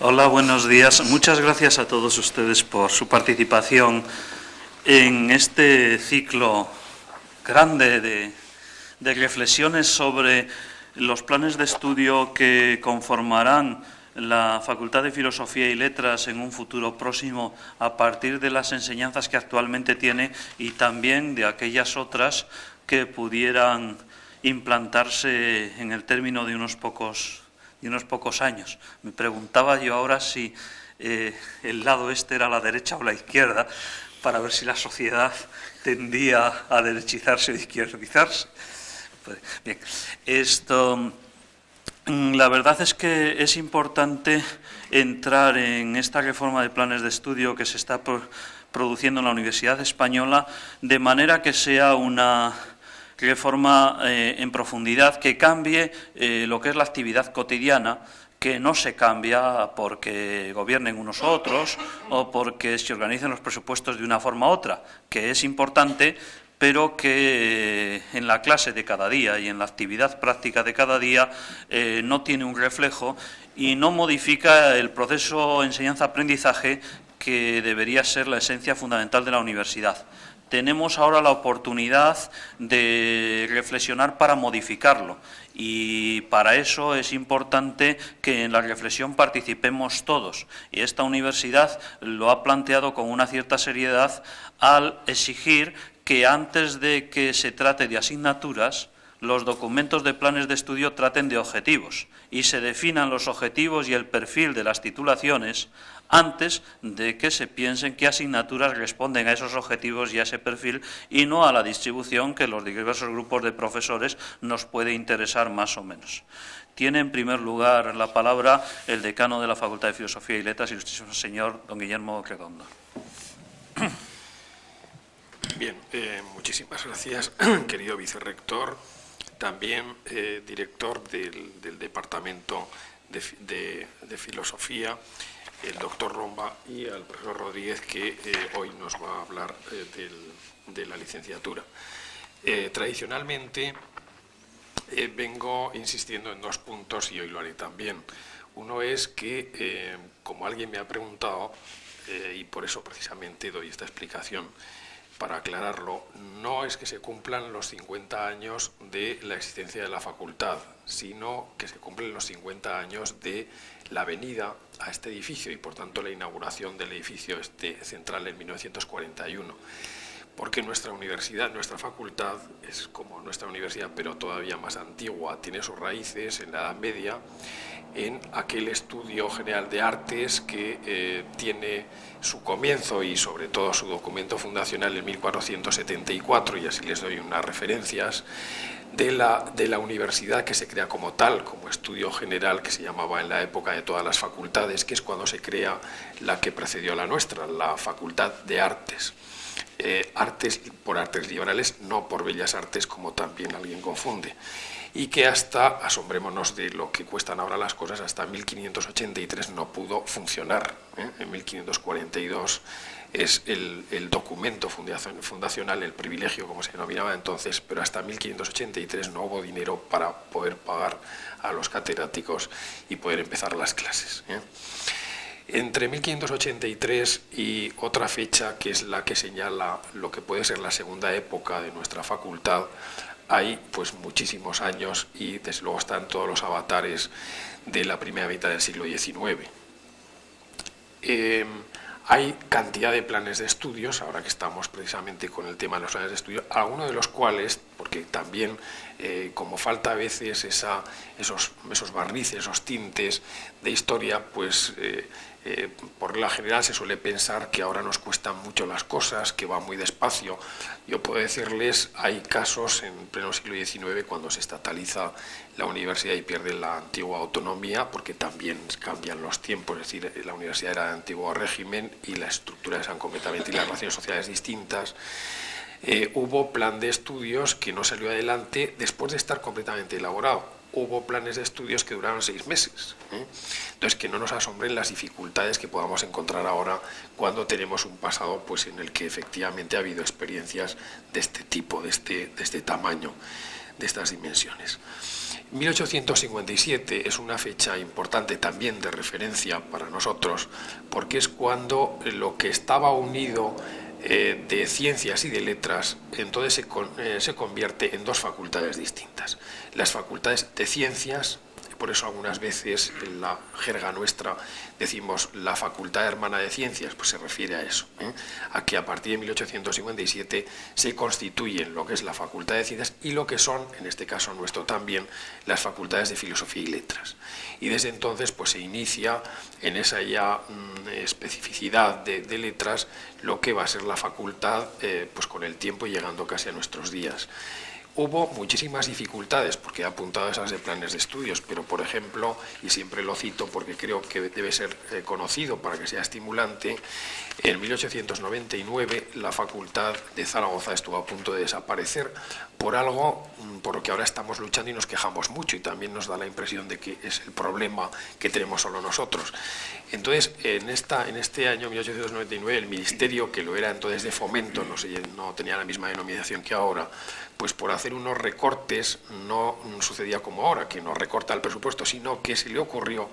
Hola, buenos días. Muchas gracias a todos ustedes por su participación en este ciclo grande de reflexiones sobre los planes de estudio que conformarán la Facultad de Filosofía y Letras en un futuro próximo a partir de las enseñanzas que actualmente tiene y también de aquellas otras que pudieran implantarse en el término de unos pocos años. Me preguntaba yo ahora si el lado este era la derecha o la izquierda, para ver si la sociedad tendía a derechizarse o izquierdizarse. Pues, bien, la verdad es que es importante entrar en esta reforma de planes de estudio que se está produciendo en la Universidad Española, de manera que sea una reforma en profundidad que cambie lo que es la actividad cotidiana, que no se cambia porque gobiernen unos u otros o porque se organicen los presupuestos de una forma u otra, que es importante, pero que en la clase de cada día y en la actividad práctica de cada día no tiene un reflejo y no modifica el proceso enseñanza-aprendizaje que debería ser la esencia fundamental de la universidad. Tenemos ahora la oportunidad de reflexionar para modificarlo y para eso es importante que en la reflexión participemos todos. Y esta universidad lo ha planteado con una cierta seriedad al exigir que antes de que se trate de asignaturas, los documentos de planes de estudio traten de objetivos y se definan los objetivos y el perfil de las titulaciones antes de que se piensen qué asignaturas responden a esos objetivos y a ese perfil y no a la distribución que los diversos grupos de profesores nos puede interesar más o menos. Tiene en primer lugar la palabra el decano de la Facultad de Filosofía y Letras, ilustrísimo señor don Guillermo Redondo. Bien, muchísimas gracias, querido vicerrector, también director del Departamento de Filosofía, el doctor Romba, y al profesor Rodríguez, que hoy nos va a hablar de la licenciatura. Tradicionalmente vengo insistiendo en dos puntos y hoy lo haré también. Uno es que, como alguien me ha preguntado, y por eso precisamente doy esta explicación, para aclararlo, no es que se cumplan los 50 años de la existencia de la facultad, sino que se cumplen los 50 años de la venida a este edificio y, por tanto, la inauguración del edificio central en 1941. Porque nuestra universidad, nuestra facultad, es como nuestra universidad, pero todavía más antigua, tiene sus raíces en la Edad Media, en aquel estudio general de artes que tiene su comienzo y sobre todo su documento fundacional en 1474, y así les doy unas referencias, de la universidad que se crea como tal, como estudio general que se llamaba en la época de todas las facultades, que es cuando se crea la que precedió a la nuestra, la Facultad de Artes. Artes por artes liberales, no por bellas artes, como también alguien confunde. Y que hasta, asombrémonos de lo que cuestan ahora las cosas, hasta 1583 no pudo funcionar. En 1542 es el documento fundacional, el privilegio, como se denominaba entonces, pero hasta 1583 no hubo dinero para poder pagar a los catedráticos y poder empezar las clases. Entre 1583 y otra fecha, que es la que señala lo que puede ser la segunda época de nuestra facultad, hay pues muchísimos años y desde luego están todos los avatares de la primera mitad del siglo XIX. Hay cantidad de planes de estudios, ahora que estamos precisamente con el tema de los planes de estudio, algunos de los cuales, porque también como falta a veces esos barnices, esos tintes de historia, pues por la general se suele pensar que ahora nos cuestan mucho las cosas, que va muy despacio. Yo puedo decirles, hay casos en pleno siglo XIX cuando se estataliza la universidad y pierde la antigua autonomía, porque también cambian los tiempos, es decir, la universidad era de antiguo régimen y las estructuras eran completamente y las relaciones sociales distintas. Hubo plan de estudios que no salió adelante después de estar completamente elaborado. Hubo planes de estudios que duraron 6 meses. Entonces, que no nos asombren las dificultades que podamos encontrar ahora cuando tenemos un pasado pues, en el que efectivamente ha habido experiencias de este tipo, de este tamaño, de estas dimensiones. 1857 es una fecha importante también de referencia para nosotros, porque es cuando lo que estaba unido de ciencias y de letras entonces se convierte en dos facultades distintas. Las facultades de ciencias, por eso algunas veces en la jerga nuestra decimos la facultad hermana de ciencias, pues se refiere a eso, a que a partir de 1857 se constituyen lo que es la facultad de ciencias y lo que son, en este caso nuestro también, las facultades de filosofía y letras. Y desde entonces pues se inicia en esa ya especificidad de letras lo que va a ser la facultad pues con el tiempo llegando casi a nuestros días. Hubo muchísimas dificultades, porque he apuntado esas de planes de estudios, pero por ejemplo, y siempre lo cito porque creo que debe ser conocido para que sea estimulante, en 1899 la Facultad de Zaragoza estuvo a punto de desaparecer por algo por lo que ahora estamos luchando y nos quejamos mucho, y también nos da la impresión de que es el problema que tenemos solo nosotros. Entonces, en este año 1899, el Ministerio, que lo era entonces de Fomento, no tenía la misma denominación que ahora, pues por hacer unos recortes no sucedía como ahora, que no recorta el presupuesto, sino que se le ocurrió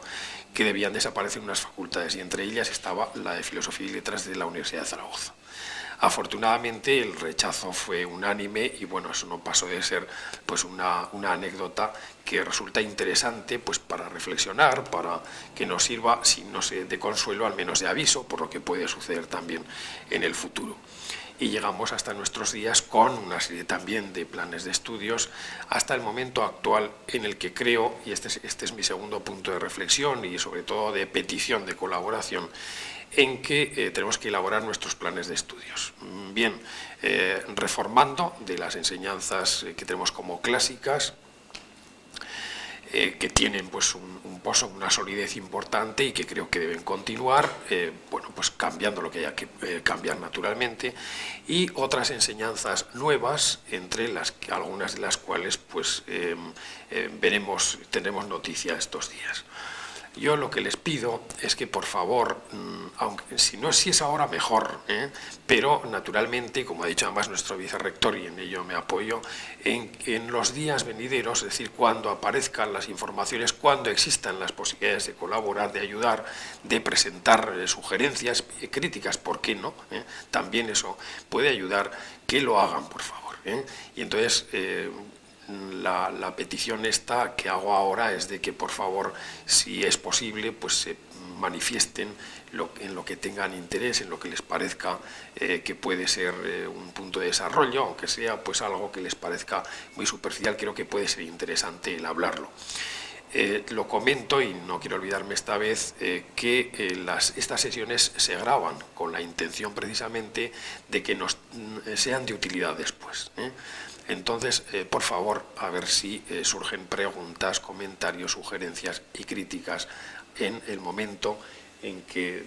que debían desaparecer unas facultades, y entre ellas estaba la de Filosofía y Letras de la Universidad de Zaragoza. Afortunadamente el rechazo fue unánime y bueno, eso no pasó de ser pues una anécdota que resulta interesante pues para reflexionar, para que nos sirva, si no sé, de consuelo, al menos de aviso, por lo que puede suceder también en el futuro. Y llegamos hasta nuestros días con una serie también de planes de estudios hasta el momento actual en el que creo, y este es mi segundo punto de reflexión y sobre todo de petición de colaboración, en que tenemos que elaborar nuestros planes de estudios. Bien, reformando de las enseñanzas que tenemos como clásicas, que tienen pues un pozo, una solidez importante y que creo que deben continuar, bueno, pues cambiando lo que haya que cambiar naturalmente, y otras enseñanzas nuevas, entre algunas de las cuales pues tendremos noticia estos días. Yo lo que les pido es que por favor, aunque si es ahora mejor, pero naturalmente, como ha dicho además nuestro vicerrector, y en ello me apoyo, en los días venideros, es decir, cuando aparezcan las informaciones, cuando existan las posibilidades de colaborar, de ayudar, de presentar sugerencias, críticas, ¿por qué no? También eso puede ayudar, que lo hagan, por favor. Y entonces la petición esta que hago ahora es de que por favor, si es posible, pues se manifiesten en lo que tengan interés, en lo que les parezca que puede ser un punto de desarrollo, aunque sea pues algo que les parezca muy superficial. Creo que puede ser interesante el hablarlo. Lo comento, y no quiero olvidarme esta vez, que estas sesiones se graban con la intención precisamente de que nos sean de utilidad después. Entonces, por favor, a ver si surgen preguntas, comentarios, sugerencias y críticas en el momento en que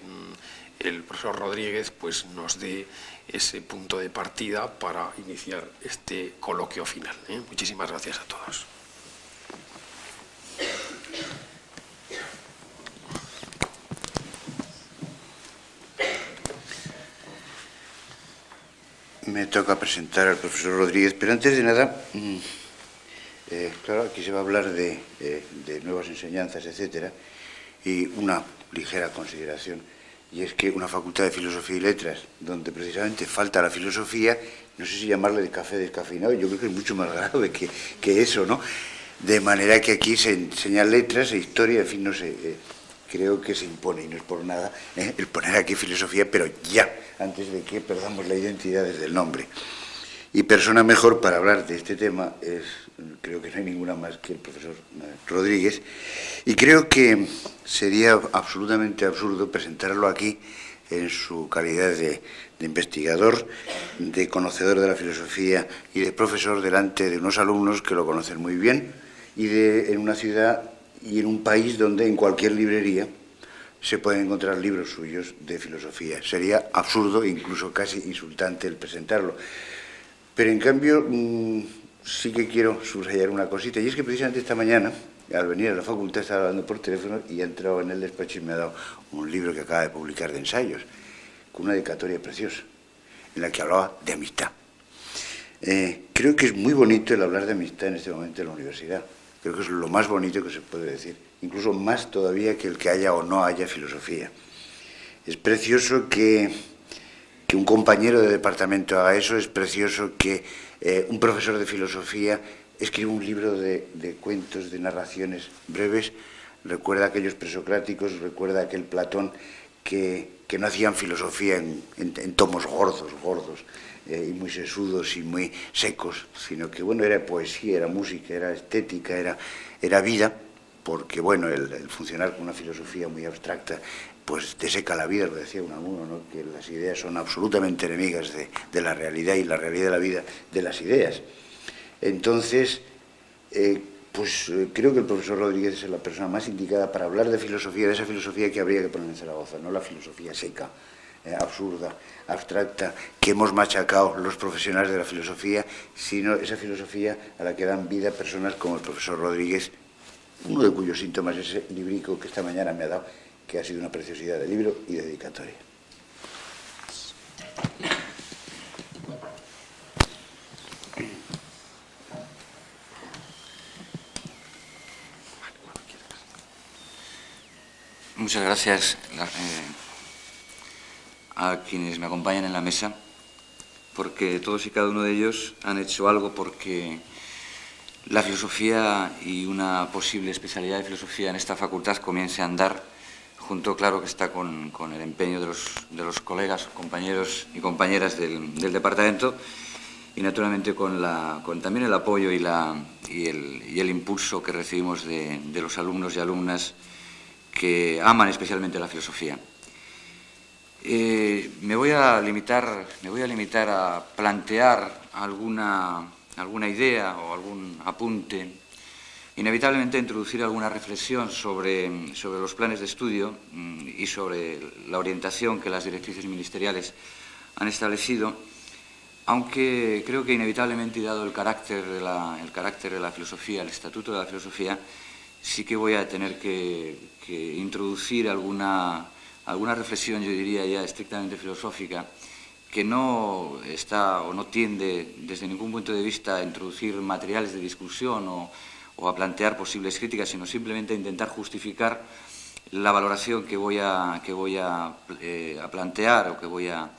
el profesor Rodríguez pues, nos dé ese punto de partida para iniciar este coloquio final. Muchísimas gracias a todos. Me toca presentar al profesor Rodríguez, pero antes de nada, claro, aquí se va a hablar de nuevas enseñanzas, etcétera, y una ligera consideración, y es que una facultad de Filosofía y Letras, donde precisamente falta la filosofía, no sé si llamarle de café descafeinado, yo creo que es mucho más grave que eso, ¿no? De manera que aquí se enseñan letras e historia, en fin, no sé, creo que se impone, y no es por nada, el poner aquí filosofía, pero ya, antes de que perdamos la identidad desde el nombre. Y persona mejor para hablar de este tema creo que no hay ninguna más que el profesor Rodríguez, y creo que sería absolutamente absurdo presentarlo aquí en su calidad de investigador, de conocedor de la filosofía y de profesor delante de unos alumnos que lo conocen muy bien, y en una ciudad y en un país donde en cualquier librería se pueden encontrar libros suyos de filosofía. Sería absurdo, incluso casi insultante, el presentarlo. Pero en cambio sí que quiero subrayar una cosita, y es que precisamente esta mañana, al venir a la facultad, estaba hablando por teléfono y he entrado en el despacho y me ha dado un libro que acaba de publicar de ensayos, con una dedicatoria preciosa, en la que hablaba de amistad. Creo que es muy bonito el hablar de amistad en este momento en la universidad. Creo que es lo más bonito que se puede decir, incluso más todavía que el que haya o no haya filosofía. Es precioso que un compañero de departamento haga eso, es precioso que un profesor de filosofía escriba un libro de cuentos, de narraciones breves. Recuerda a aquellos presocráticos, recuerda a aquel Platón que no hacían filosofía en tomos gordos, y muy sesudos y muy secos, sino que, bueno, era poesía, era música, era estética, era vida, porque, bueno, el funcionar con una filosofía muy abstracta, pues te seca la vida, lo decía Unamuno, ¿no?, que las ideas son absolutamente enemigas de la realidad y la realidad de la vida de las ideas. Entonces, creo que el profesor Rodríguez es la persona más indicada para hablar de filosofía, de esa filosofía que habría que poner en Zaragoza, no la filosofía seca, absurda, abstracta, que hemos machacado los profesionales de la filosofía, sino esa filosofía a la que dan vida personas como el profesor Rodríguez, uno de cuyos síntomas es ese librico que esta mañana me ha dado, que ha sido una preciosidad de libro y de dedicatoria. Muchas gracias a quienes me acompañan en la mesa, porque todos y cada uno de ellos han hecho algo porque la filosofía y una posible especialidad de filosofía en esta facultad comience a andar, junto, claro que está, con el empeño de los colegas, compañeros y compañeras del departamento, y naturalmente con también el apoyo y el impulso que recibimos de los alumnos y alumnas que aman especialmente la filosofía. Me voy a limitar a plantear alguna idea o algún apunte, inevitablemente introducir alguna reflexión sobre los planes de estudio y sobre la orientación que las directrices ministeriales han establecido, aunque creo que inevitablemente, y dado el carácter de la filosofía, el estatuto de la filosofía, sí que voy a tener que introducir alguna reflexión, yo diría ya estrictamente filosófica, que no está o no tiende desde ningún punto de vista a introducir materiales de discusión o a plantear posibles críticas, sino simplemente a intentar justificar la valoración que voy a plantear o que voy a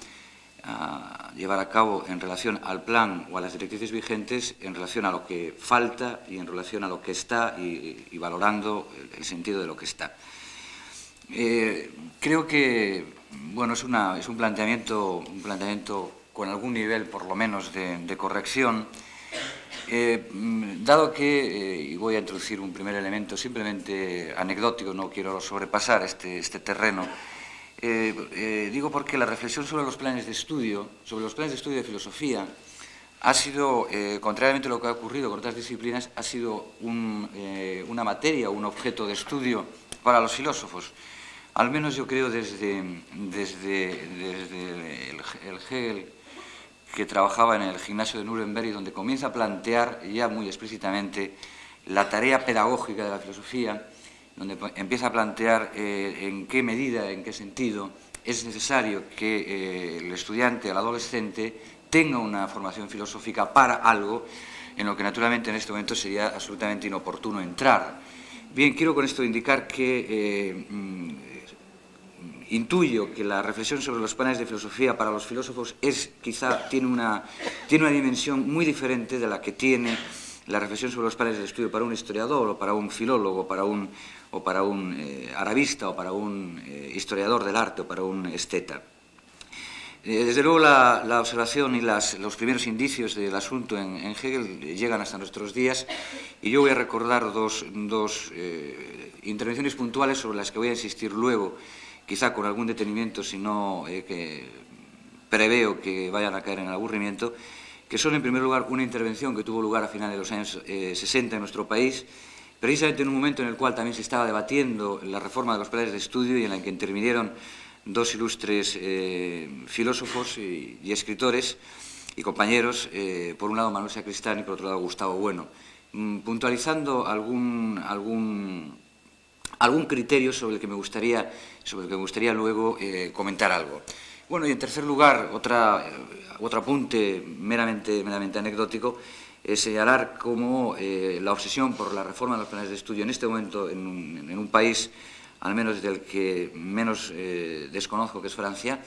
llevar a cabo en relación al plan o a las directrices vigentes, en relación a lo que falta y en relación a lo que está y valorando el sentido de lo que está. Creo que, bueno, es un planteamiento con algún nivel, por lo menos, de corrección, dado que, y voy a introducir un primer elemento simplemente anecdótico, no quiero sobrepasar este terreno. Digo porque la reflexión sobre los planes de estudio de filosofía ha sido, contrariamente a lo que ha ocurrido con otras disciplinas, ha sido una materia, un objeto de estudio para los filósofos. Al menos yo creo desde el Hegel, que trabajaba en el gimnasio de Nuremberg y donde comienza a plantear ya muy explícitamente la tarea pedagógica de la filosofía, donde empieza a plantear en qué medida, en qué sentido es necesario que el estudiante, el adolescente, tenga una formación filosófica para algo en lo que naturalmente en este momento sería absolutamente inoportuno entrar. Bien, quiero con esto indicar que intuyo que la reflexión sobre los planes de filosofía para los filósofos tiene una dimensión muy diferente de la que tiene la reflexión sobre los planes de estudio para un historiador o para un filólogo o para un arabista o para un historiador del arte o para un esteta. Desde luego la observación y los primeros indicios del asunto en Hegel llegan hasta nuestros días, y yo voy a recordar dos intervenciones puntuales sobre las que voy a insistir luego, quizá con algún detenimiento, si no que preveo que vayan a caer en el aburrimiento, que son, en primer lugar, una intervención que tuvo lugar a finales de los años 60 en nuestro país, precisamente en un momento en el cual también se estaba debatiendo la reforma de los planes de estudio y en la que intervinieron dos ilustres filósofos y escritores y compañeros, por un lado Manuel Sacristán y por otro lado Gustavo Bueno, puntualizando algún criterio sobre el que me gustaría luego comentar algo. Bueno, y en tercer lugar, otro apunte meramente anecdótico, señalar cómo la obsesión por la reforma de los planes de estudio en este momento en un país, al menos del que menos desconozco, que es Francia,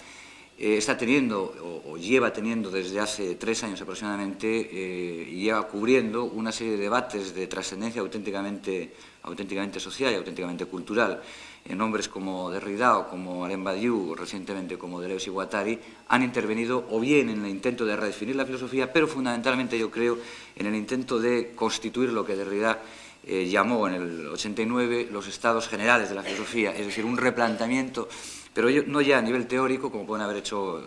está teniendo o lleva teniendo desde hace 3 años aproximadamente y lleva cubriendo una serie de debates de trascendencia auténticamente social y auténticamente cultural. Nombres como Derrida o como Alain Badiou, recientemente como Deleuze y Guattari, han intervenido o bien en el intento de redefinir la filosofía, pero fundamentalmente yo creo en el intento de constituir lo que Derrida llamó en el 89 los estados generales de la filosofía, es decir, un replanteamiento, pero no ya a nivel teórico, como pueden haber hecho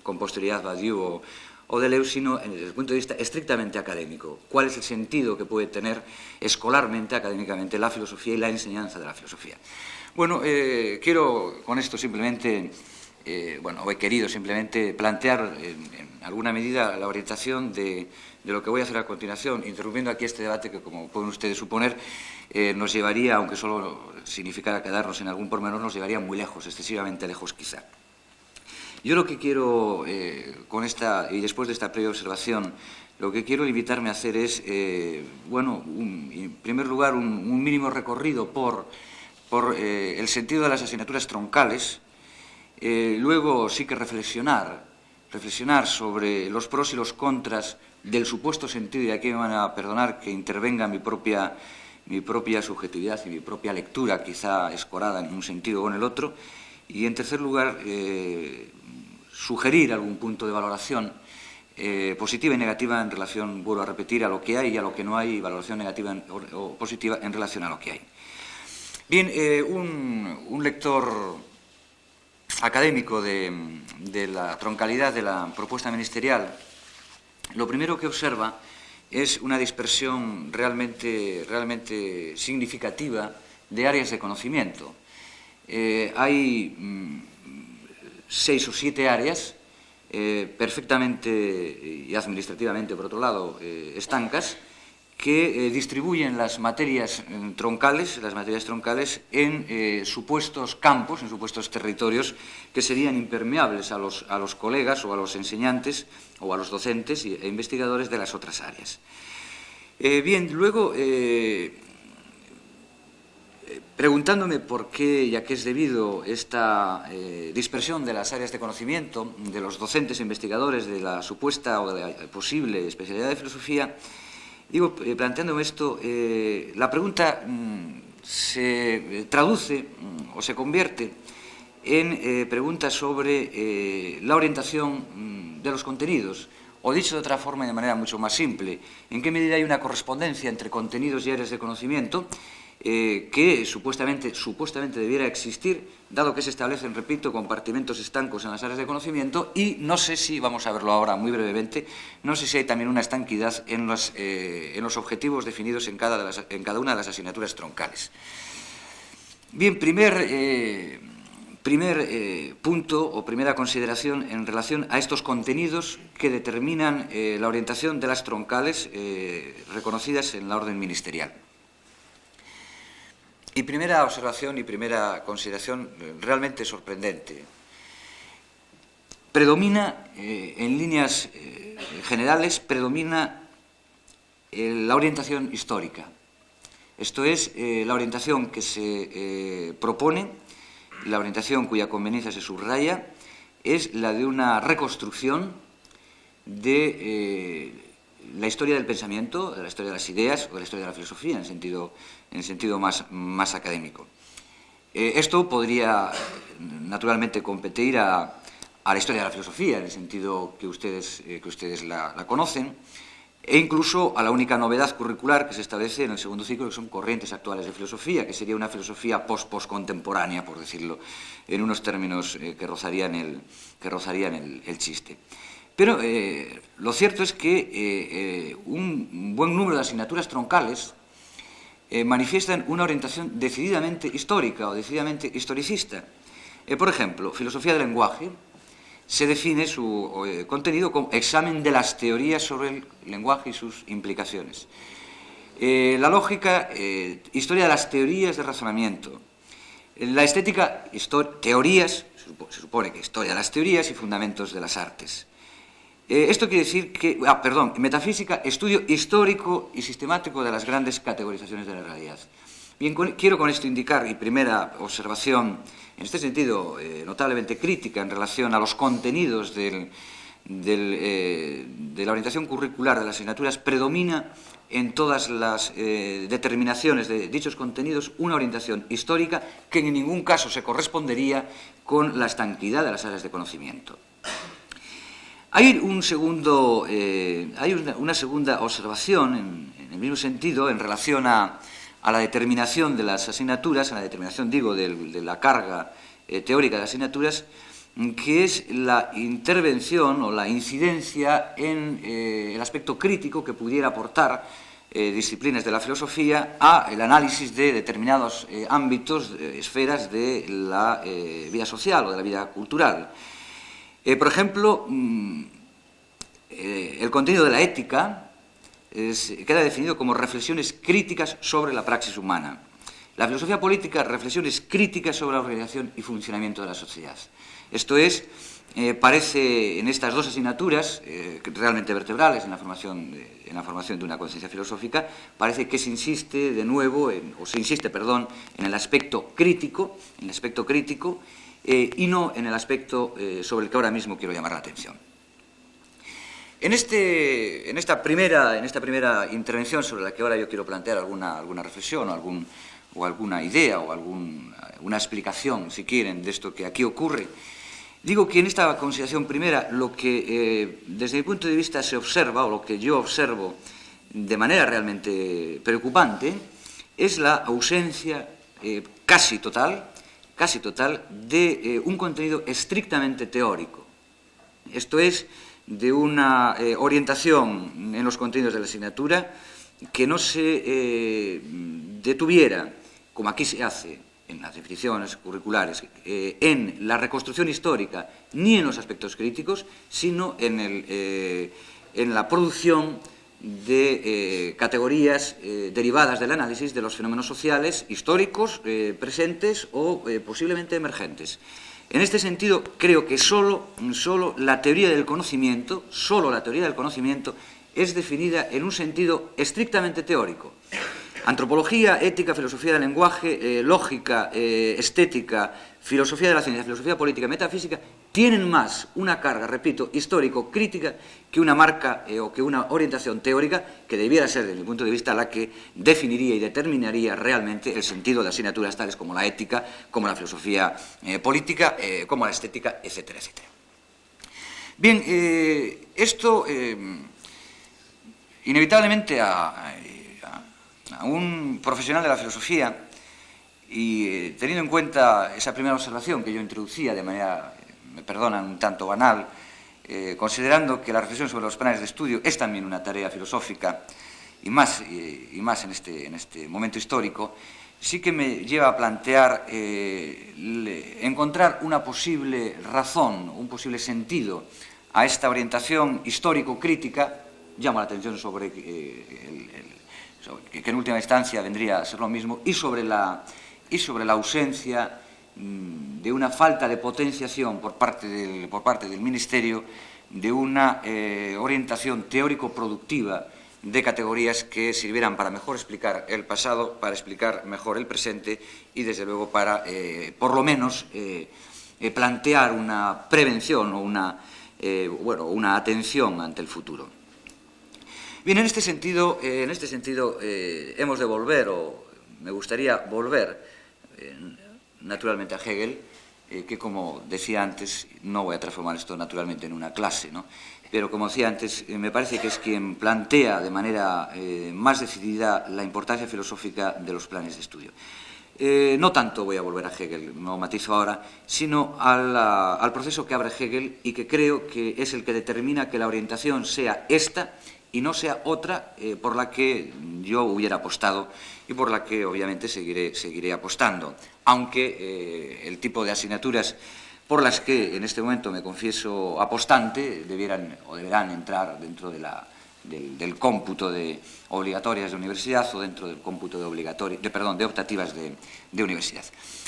con posterioridad Badiou o Deleuze, sino desde el punto de vista estrictamente académico. ¿Cuál es el sentido que puede tener escolarmente, académicamente, la filosofía y la enseñanza de la filosofía? Bueno, quiero con esto simplemente, he querido simplemente plantear en alguna medida la orientación de lo que voy a hacer a continuación, interrumpiendo aquí este debate que, como pueden ustedes suponer, nos llevaría, aunque solo significara quedarnos en algún pormenor, nos llevaría muy lejos, excesivamente lejos quizá. Yo lo que quiero, con esta, y después de esta previa observación, lo que quiero limitarme a hacer es, en primer lugar, un mínimo recorrido por el sentido de las asignaturas troncales, luego sí que reflexionar sobre los pros y los contras del supuesto sentido, y aquí me van a perdonar que intervenga mi propia subjetividad y mi propia lectura, quizá escorada en un sentido o en el otro, y en tercer lugar sugerir algún punto de valoración positiva y negativa en relación, vuelvo a repetir, a lo que hay y a lo que no hay, y valoración negativa o positiva en relación a lo que hay. Bien, un lector académico de la troncalidad de la propuesta ministerial, lo primero que observa es una dispersión realmente significativa de áreas de conocimiento. Hay 6 o 7 áreas perfectamente y administrativamente, por otro lado, estancas, que distribuyen las materias troncales en supuestos campos, en supuestos territorios que serían impermeables a los colegas o a los enseñantes o a los docentes e investigadores de las otras áreas. Bien, luego, preguntándome por qué y a qué es debido esta dispersión de las áreas de conocimiento de los docentes e investigadores de la supuesta o de la posible especialidad de filosofía, digo, planteándome esto, la pregunta se traduce o se convierte en preguntas sobre la orientación de los contenidos, o dicho de otra forma y de manera mucho más simple, en qué medida hay una correspondencia entre contenidos y áreas de conocimiento que supuestamente debiera existir, dado que se establecen, repito, compartimentos estancos en las áreas de conocimiento, y no sé si, vamos a verlo ahora muy brevemente, no sé si hay también una estanquidad en los objetivos definidos en cada una de las asignaturas troncales. Bien, primer punto o primera consideración en relación a estos contenidos que determinan la orientación de las troncales reconocidas en la orden ministerial. Y primera observación y primera consideración realmente sorprendente. Predomina, en líneas generales, la orientación histórica. Esto es, la orientación que se propone, la orientación cuya conveniencia se subraya, es la de una reconstrucción de la historia del pensamiento, de la historia de las ideas o de la historia de la filosofía, en el sentido más académico. Esto podría, naturalmente, competir a la historia de la filosofía, en el sentido que ustedes la conocen, e incluso a la única novedad curricular que se establece en el segundo ciclo, que son corrientes actuales de filosofía, que sería una filosofía post-contemporánea, por decirlo, en unos términos que rozarían el chiste. Pero lo cierto es que un buen número de asignaturas troncales manifiestan una orientación decididamente histórica o decididamente historicista. Por ejemplo, filosofía del lenguaje se define su contenido como examen de las teorías sobre el lenguaje y sus implicaciones. La lógica, historia de las teorías de razonamiento. La estética, teorías, se supone que historia de las teorías y fundamentos de las artes. Esto quiere decir que, metafísica, estudio histórico y sistemático de las grandes categorizaciones de la realidad. Bien, quiero con esto indicar, y primera observación, en este sentido, notablemente crítica en relación a los contenidos de la orientación curricular de las asignaturas, predomina en todas las determinaciones de dichos contenidos una orientación histórica que en ningún caso se correspondería con la estanquidad de las áreas de conocimiento. Hay una segunda observación en el mismo sentido en relación a la determinación de las asignaturas, a la determinación, digo, de la carga teórica de las asignaturas, que es la intervención o la incidencia en el aspecto crítico que pudiera aportar disciplinas de la filosofía a el análisis de determinados ámbitos, esferas de la vida social o de la vida cultural. Por ejemplo, el contenido de la ética queda definido como reflexiones críticas sobre la praxis humana. La filosofía política, reflexiones críticas sobre la organización y funcionamiento de la sociedad. Esto es, parece en estas dos asignaturas, realmente vertebrales en la formación de una conciencia filosófica, parece que se insiste de nuevo, en el aspecto crítico, y no en el aspecto sobre el que ahora mismo quiero llamar la atención. En esta primera intervención sobre la que ahora yo quiero plantear alguna reflexión o alguna idea o una explicación, si quieren, de esto que aquí ocurre, digo que en esta consideración primera lo que desde mi punto de vista se observa, o lo que yo observo de manera realmente preocupante, es la ausencia casi total de un contenido estrictamente teórico. Esto es, de una orientación en los contenidos de la asignatura que no se detuviera, como aquí se hace en las definiciones curriculares, en la reconstrucción histórica ni en los aspectos críticos, sino en la producción de categorías derivadas del análisis de los fenómenos sociales históricos, presentes o posiblemente emergentes. En este sentido, creo que solo la teoría del conocimiento, es definida en un sentido estrictamente teórico. Antropología, ética, filosofía del lenguaje, lógica, estética, filosofía de la ciencia, filosofía política, metafísica, tienen más una carga, repito, histórico-crítica que una marca o que una orientación teórica que debiera ser, desde mi punto de vista, la que definiría y determinaría realmente el sentido de asignaturas tales como la ética, como la filosofía política, como la estética, etcétera, etcétera. Bien, esto inevitablemente a un profesional de la filosofía, y teniendo en cuenta esa primera observación que yo introducía de manera, me perdonan, un tanto banal, considerando que la reflexión sobre los planes de estudio es también una tarea filosófica, y más en este momento histórico, sí que me lleva a plantear encontrar una posible razón, un posible sentido a esta orientación histórico-crítica. Llamo la atención sobre que en última instancia vendría a ser lo mismo, y sobre la ausencia de una falta de potenciación por parte del Ministerio de una orientación teórico-productiva de categorías que sirvieran para mejor explicar el pasado, para explicar mejor el presente y, desde luego, para, por lo menos, plantear una prevención o una atención ante el futuro. Bien, en este sentido hemos de volver, o me gustaría volver, naturalmente a Hegel, que, como decía antes, no voy a transformar esto naturalmente en una clase, ¿no? Pero, como decía antes, me parece que es quien plantea de manera más decidida la importancia filosófica de los planes de estudio. No tanto voy a volver a Hegel, no matizo ahora, sino al proceso que abre Hegel y que creo que es el que determina que la orientación sea esta y no sea otra por la que yo hubiera apostado y por la que obviamente seguiré apostando, aunque el tipo de asignaturas por las que en este momento me confieso apostante deberán entrar dentro de del cómputo de obligatorias de universidad o dentro del cómputo de optativas de universidad.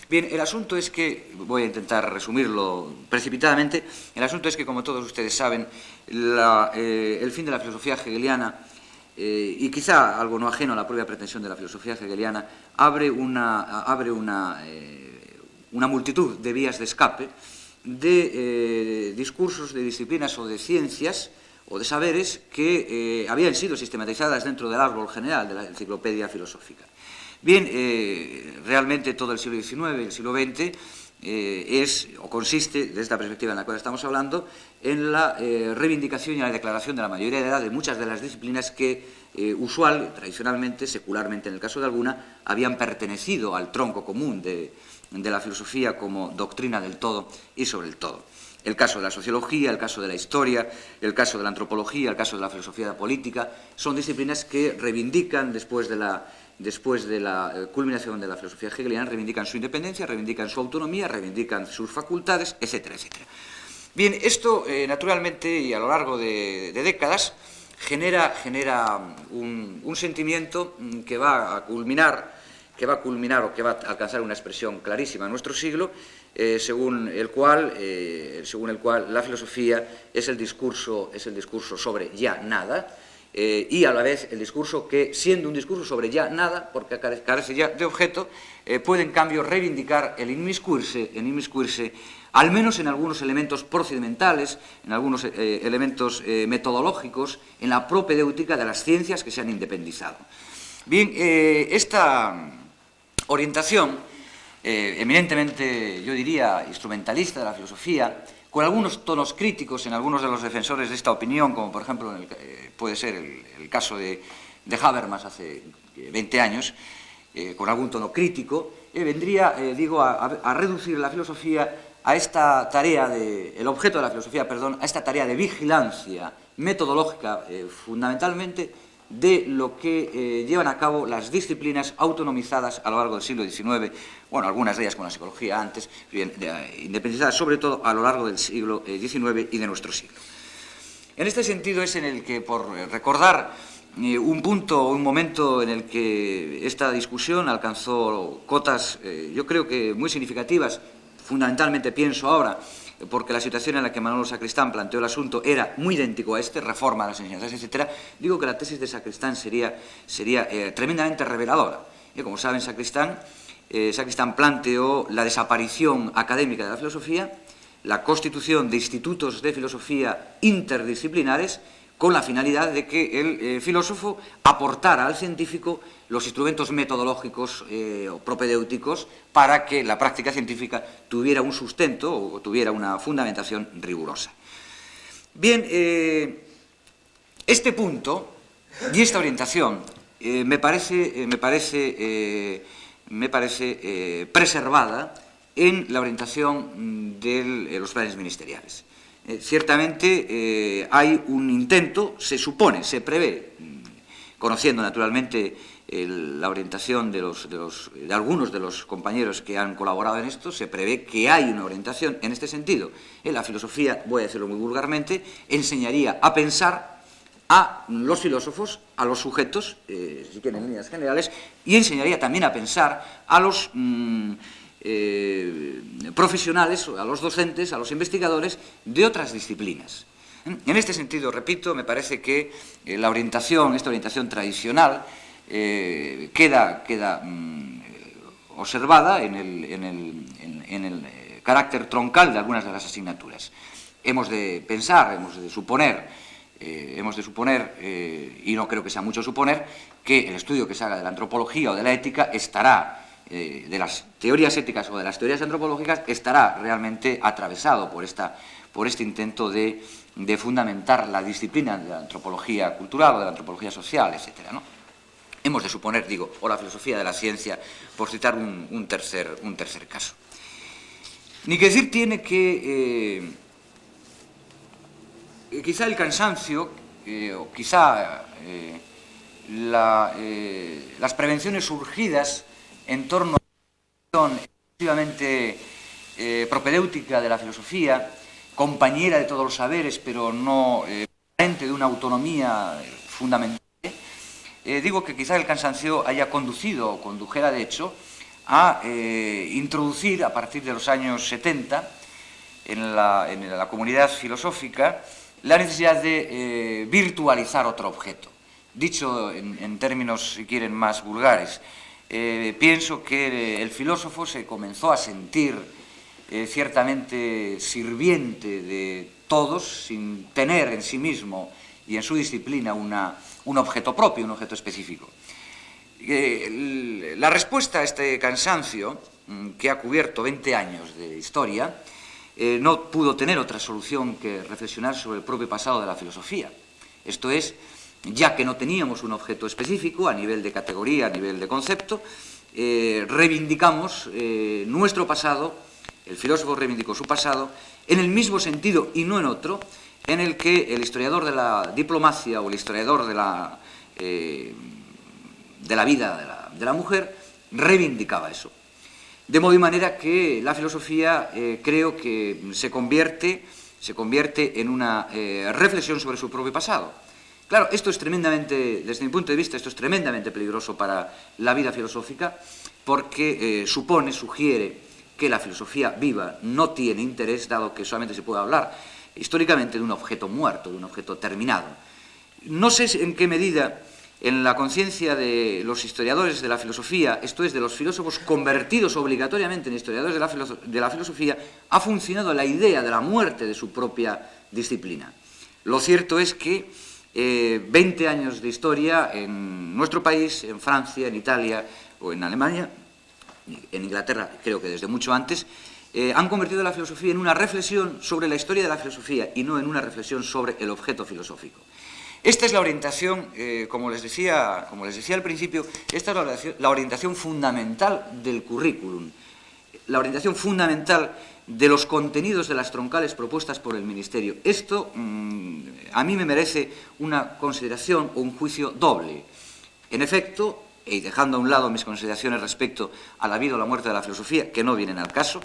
Bien, el asunto es que, voy a intentar resumirlo precipitadamente, el asunto es que, como todos ustedes saben, el fin de la filosofía hegeliana, y quizá algo no ajeno a la propia pretensión de la filosofía hegeliana, abre una multitud de vías de escape de discursos, de disciplinas o de ciencias o de saberes que habían sido sistematizadas dentro del árbol general de la enciclopedia filosófica. Bien, realmente todo el siglo XIX y el siglo XX consiste, desde esta perspectiva en la cual estamos hablando, en la reivindicación y la declaración de la mayoría de edad de muchas de las disciplinas que tradicionalmente, secularmente en el caso de alguna, habían pertenecido al tronco común de la filosofía como doctrina del todo y sobre el todo. El caso de la sociología, el caso de la historia, el caso de la antropología, el caso de la filosofía política, son disciplinas que reivindican, después de la culminación de la filosofía hegeliana, reivindican su independencia, reivindican su autonomía, reivindican sus facultades, etcétera, etcétera. Bien, esto naturalmente y a lo largo de décadas genera un sentimiento que va a culminar o que va a alcanzar una expresión clarísima en nuestro siglo, según el cual la filosofía es el discurso sobre ya nada, y a la vez el discurso que, siendo un discurso sobre ya nada, porque carece ya de objeto, puede en cambio reivindicar el inmiscuirse al menos en algunos elementos procedimentales, en algunos elementos metodológicos, en la propedéutica de las ciencias que se han independizado. Bien, esta orientación, eminentemente, yo diría, instrumentalista de la filosofía, con algunos tonos críticos en algunos de los defensores de esta opinión, como por ejemplo puede ser el caso de Habermas hace 20 años, con algún tono crítico, vendría, a reducir la filosofía a esta tarea el objeto de la filosofía, a esta tarea de vigilancia metodológica, fundamentalmente, de lo que llevan a cabo las disciplinas autonomizadas a lo largo del siglo XIX, bueno, algunas de ellas con la psicología antes, bien, independizadas sobre todo a lo largo del siglo XIX y de nuestro siglo. En este sentido es en el que, por recordar un momento en el que esta discusión alcanzó cotas, yo creo que muy significativas, fundamentalmente pienso ahora, porque la situación en la que Manolo Sacristán planteó el asunto era muy idéntico a reforma de las enseñanzas, etc., digo que la tesis de Sacristán sería tremendamente reveladora. Y como saben, Sacristán planteó la desaparición académica de la filosofía, la constitución de institutos de filosofía interdisciplinares, con la finalidad de que el filósofo aportara al científico los instrumentos metodológicos o propedéuticos para que la práctica científica tuviera un sustento o tuviera una fundamentación rigurosa. Bien, este punto y esta orientación me parece preservada en la orientación de los planes ministeriales. Ciertamente hay un intento, se supone, se prevé, conociendo naturalmente la orientación de algunos de los compañeros que han colaborado en esto, se prevé que hay una orientación en este sentido. La filosofía, voy a decirlo muy vulgarmente, enseñaría a pensar a los filósofos, a los sujetos, si quieren en líneas generales, y enseñaría también a pensar a los profesionales, a los docentes, a los investigadores de otras disciplinas. En este sentido, repito, me parece que esta orientación tradicional queda observada en el carácter troncal de algunas de las asignaturas. Hemos de pensar, hemos de suponer, y no creo que sea mucho suponer, que el estudio que se haga de la antropología o de la ética estará, de las teorías éticas o de las teorías antropológicas, estará realmente atravesado por este intento de fundamentar la disciplina de la antropología cultural o de la antropología social, etc., ¿no? Hemos de suponer, o la filosofía de la ciencia, por citar un tercer caso. Ni que decir tiene que quizá el cansancio, o quizá las prevenciones surgidas en torno a la visión exclusivamente propedéutica de la filosofía, compañera de todos los saberes, pero no carente de una autonomía fundamental, digo que quizá el cansancio haya conducido o condujera de hecho a introducir a partir de los años 70 en la comunidad filosófica la necesidad de virtualizar otro objeto. Dicho en términos, si quieren, más vulgares, pienso que el filósofo se comenzó a sentir ciertamente sirviente de todos, sin tener en sí mismo y en su disciplina un objeto propio, un objeto específico. La respuesta a este cansancio, que ha cubierto 20 años de historia, no pudo tener otra solución que reflexionar sobre el propio pasado de la filosofía. Esto es, ya que no teníamos un objeto específico a nivel de categoría, a nivel de concepto, reivindicamos nuestro pasado, el filósofo reivindicó su pasado, en el mismo sentido y no en otro, en el que el historiador de la diplomacia o el historiador de la vida de la mujer reivindicaba eso. De modo y manera que la filosofía creo que se convierte en una reflexión sobre su propio pasado. Claro, esto es tremendamente, desde mi punto de vista, esto es tremendamente peligroso para la vida filosófica porque sugiere que la filosofía viva no tiene interés, dado que solamente se puede hablar históricamente de un objeto muerto, de un objeto terminado. No sé en qué medida en la conciencia de los historiadores de la filosofía, esto es, de los filósofos convertidos obligatoriamente en historiadores de la filosofía, ha funcionado la idea de la muerte de su propia disciplina. Lo cierto es que 20 años de historia en nuestro país, en Francia, en Italia o en Alemania, en Inglaterra creo que desde mucho antes, han convertido la filosofía en una reflexión sobre la historia de la filosofía y no en una reflexión sobre el objeto filosófico. Esta es la orientación, como les decía al principio, esta es la orientación fundamental del currículum, la orientación fundamental de los contenidos de las troncales propuestas por el Ministerio. Esto a mí me merece una consideración o un juicio doble. En efecto, y dejando a un lado mis consideraciones respecto a la vida o la muerte de la filosofía, que no vienen al caso,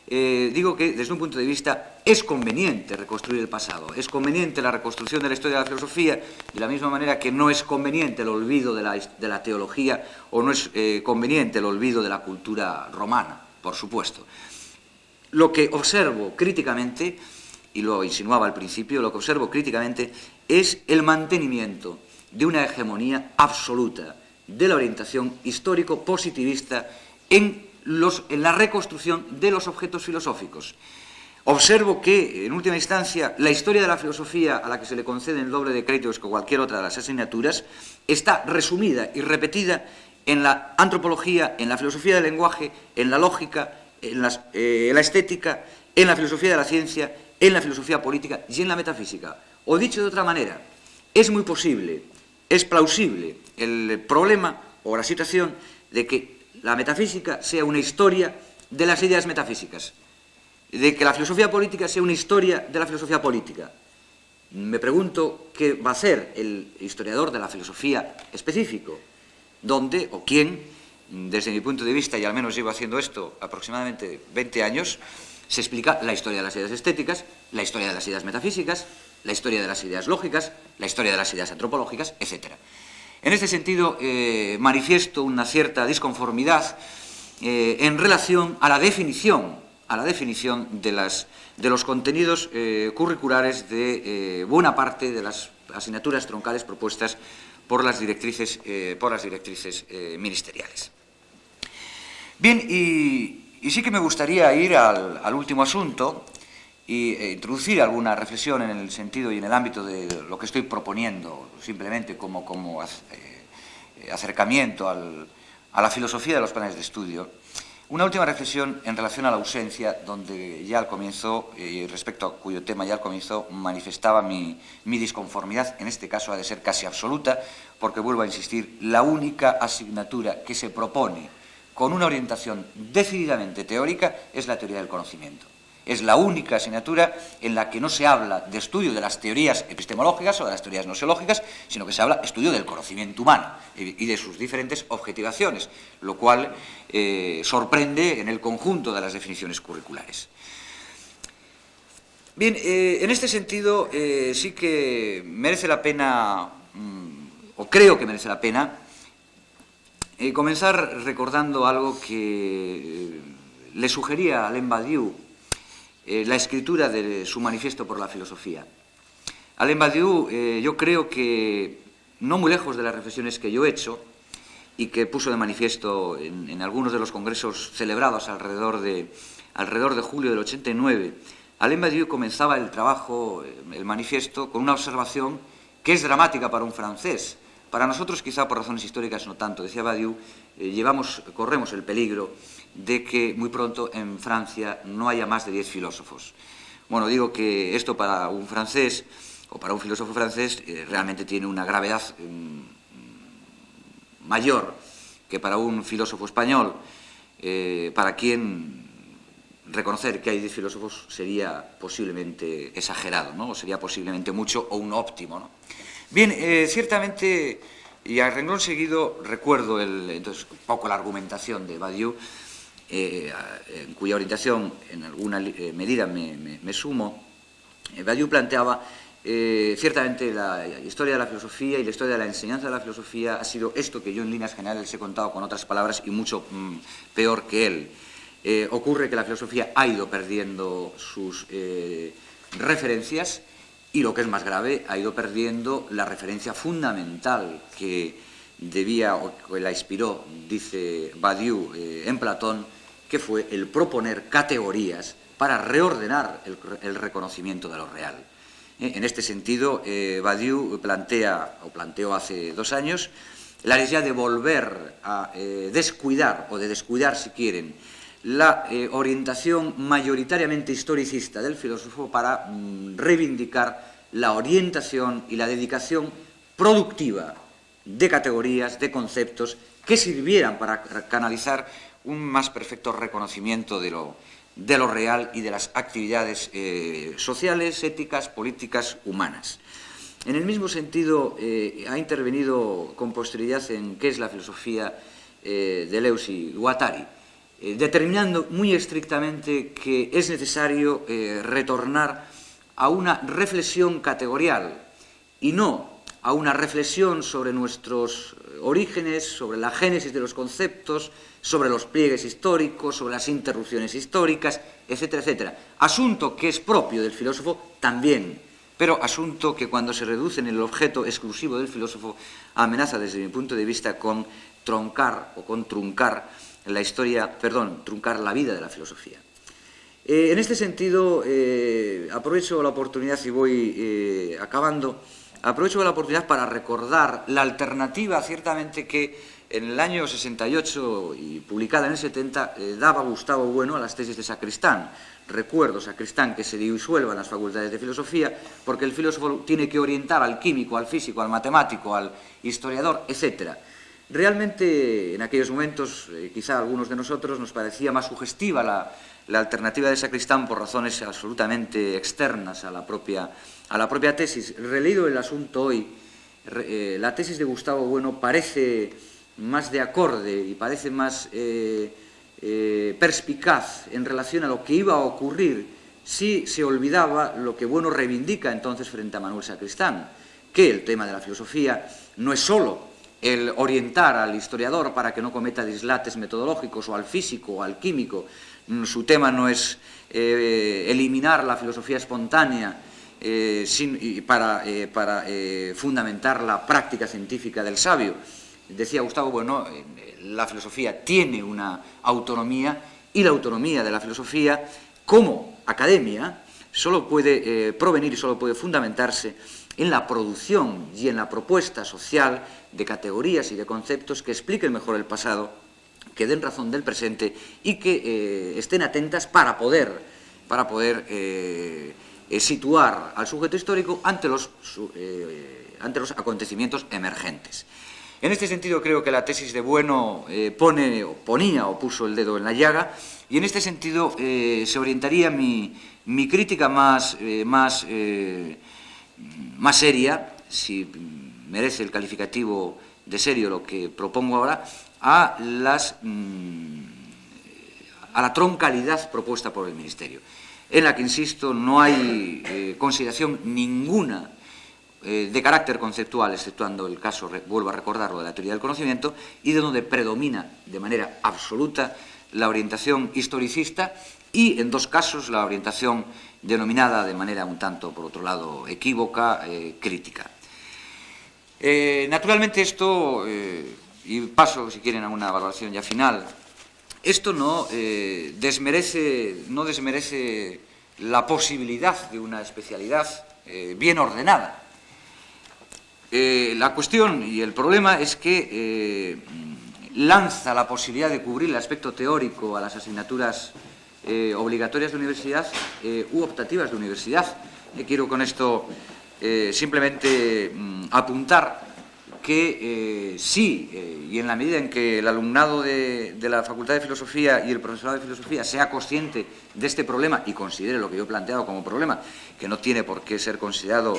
digo que desde un punto de vista es conveniente reconstruir el pasado, es conveniente la reconstrucción de la historia de la filosofía, de la misma manera que no es conveniente el olvido de la teología o no es conveniente el olvido de la cultura romana, por supuesto. Lo que observo críticamente, y lo insinuaba al principio, lo que observo críticamente es el mantenimiento de una hegemonía absoluta de la orientación histórico-positivista en la reconstrucción de los objetos filosóficos. Observo que, en última instancia, la historia de la filosofía a la que se le concede el doble de créditos que cualquier otra de las asignaturas está resumida y repetida en la antropología, en la filosofía del lenguaje, en la lógica, en la estética, en la filosofía de la ciencia, en la filosofía política y en la metafísica. O dicho de otra manera, es muy posible, es plausible el problema o la situación de que la metafísica sea una historia de las ideas metafísicas, de que la filosofía política sea una historia de la filosofía política. Me pregunto qué va a hacer el historiador de la filosofía específico, dónde o quién, desde mi punto de vista, y al menos llevo haciendo esto aproximadamente 20 años, se explica la historia de las ideas estéticas, la historia de las ideas metafísicas, la historia de las ideas lógicas, la historia de las ideas antropológicas, etc. En este sentido, manifiesto una cierta disconformidad en relación a la definición de los contenidos curriculares de buena parte de las asignaturas troncales propuestas por las directrices ministeriales. Bien, y sí que me gustaría ir al último asunto e introducir alguna reflexión en el sentido y en el ámbito de lo que estoy proponiendo, simplemente como acercamiento a la filosofía de los planes de estudio. Una última reflexión en relación a la ausencia, donde ya al comienzo, y respecto a cuyo tema ya al comienzo manifestaba mi disconformidad, en este caso ha de ser casi absoluta, porque vuelvo a insistir, la única asignatura que se propone con una orientación decididamente teórica es la teoría del conocimiento. Es la única asignatura en la que no se habla de estudio de las teorías epistemológicas o de las teorías gnoseológicas, sino que se habla de estudio del conocimiento humano y de sus diferentes objetivaciones, lo cual sorprende en el conjunto de las definiciones curriculares. Bien, en este sentido sí que merece la pena o creo que merece la pena, comenzar recordando algo que le sugería a Alain Badiou, la escritura de su manifiesto por la filosofía. Alain Badiou, yo creo que, no muy lejos de las reflexiones que yo he hecho, y que puso de manifiesto en algunos de los congresos celebrados alrededor de julio del 89, Alain Badiou comenzaba el trabajo, el manifiesto, con una observación que es dramática para un francés. Para nosotros, quizá por razones históricas, no tanto. Decía Badiou, corremos el peligro de que muy pronto en Francia no haya más de 10 filósofos. Bueno, digo que esto para un francés, o para un filósofo francés, realmente tiene una gravedad mayor que para un filósofo español, para quien reconocer que hay 10 filósofos sería posiblemente exagerado, ¿no? O sería posiblemente mucho o un óptimo, ¿no? Bien, ciertamente, y a renglón seguido recuerdo entonces un poco la argumentación de Badiou, en cuya orientación en alguna medida me sumo. Badiou planteaba ciertamente la historia de la filosofía y la historia de la enseñanza de la filosofía ha sido esto que yo en líneas generales he contado con otras palabras y mucho peor que él. Ocurre que la filosofía ha ido perdiendo sus referencias y, lo que es más grave, ha ido perdiendo la referencia fundamental que debía o que la inspiró, dice Badiou, en Platón, que fue el proponer categorías para reordenar el reconocimiento de lo real. En este sentido, Badiou planteó hace 2 años la necesidad de volver a descuidar, o de descuidar si quieren, la orientación mayoritariamente historicista del filósofo para reivindicar la orientación y la dedicación productiva de categorías, de conceptos que sirvieran para canalizar un más perfecto reconocimiento de lo real y de las actividades sociales, éticas, políticas, humanas. En el mismo sentido, ha intervenido con posterioridad en qué es la filosofía Deleuze y Guattari, determinando muy estrictamente que es necesario retornar a una reflexión categorial y no a una reflexión sobre nuestros orígenes, sobre la génesis de los conceptos, sobre los pliegues históricos, sobre las interrupciones históricas, etcétera, etcétera. Asunto que es propio del filósofo también, pero asunto que cuando se reduce en el objeto exclusivo del filósofo amenaza desde mi punto de vista con troncar o con truncar truncar la vida de la filosofía. En este sentido, aprovecho la oportunidad y voy acabando. Aprovecho la oportunidad para recordar la alternativa, ciertamente, que en el año 68 y publicada en el 70 daba Gustavo Bueno a las tesis de Sacristán. Recuerdo, Sacristán, que se disuelvan las facultades de filosofía porque el filósofo tiene que orientar al químico, al físico, al matemático, al historiador, etc. Realmente, en aquellos momentos, quizá a algunos de nosotros nos parecía más sugestiva la alternativa de Sacristán por razones absolutamente externas a la propia tesis. Releído el asunto hoy, la tesis de Gustavo Bueno parece más de acorde y parece más perspicaz en relación a lo que iba a ocurrir si se olvidaba lo que Bueno reivindica entonces frente a Manuel Sacristán, que el tema de la filosofía no es sólo el orientar al historiador para que no cometa dislates metodológicos, o al físico o al químico. Su tema no es eliminar la filosofía espontánea para fundamentar la práctica científica del sabio. Decía Gustavo Bueno, la filosofía tiene una autonomía y la autonomía de la filosofía como academia solo puede provenir y solo puede fundamentarse en la producción y en la propuesta social de categorías y de conceptos que expliquen mejor el pasado, que den razón del presente y que estén atentas para poder situar al sujeto histórico ante los acontecimientos emergentes. En este sentido, creo que la tesis de Bueno ponía o puso el dedo en la llaga, y en este sentido se orientaría mi crítica más seria, si merece el calificativo de serio lo que propongo ahora, a la troncalidad propuesta por el Ministerio, en la que, insisto, no hay consideración ninguna de carácter conceptual, exceptuando el caso, vuelvo a recordarlo, de la teoría del conocimiento, y de donde predomina de manera absoluta la orientación historicista y, en dos casos, la orientación denominada de manera un tanto, por otro lado, equívoca, crítica. Naturalmente esto, y paso, si quieren, a una valoración ya final, esto no desmerece la posibilidad de una especialidad bien ordenada. La cuestión y el problema es que lanza la posibilidad de cubrir el aspecto teórico a las asignaturas obligatorias de universidad u optativas de universidad. Quiero con esto simplemente apuntar que sí, y en la medida en que el alumnado de la Facultad de Filosofía y el profesorado de Filosofía sea consciente de este problema y considere lo que yo he planteado como problema, que no tiene por qué ser considerado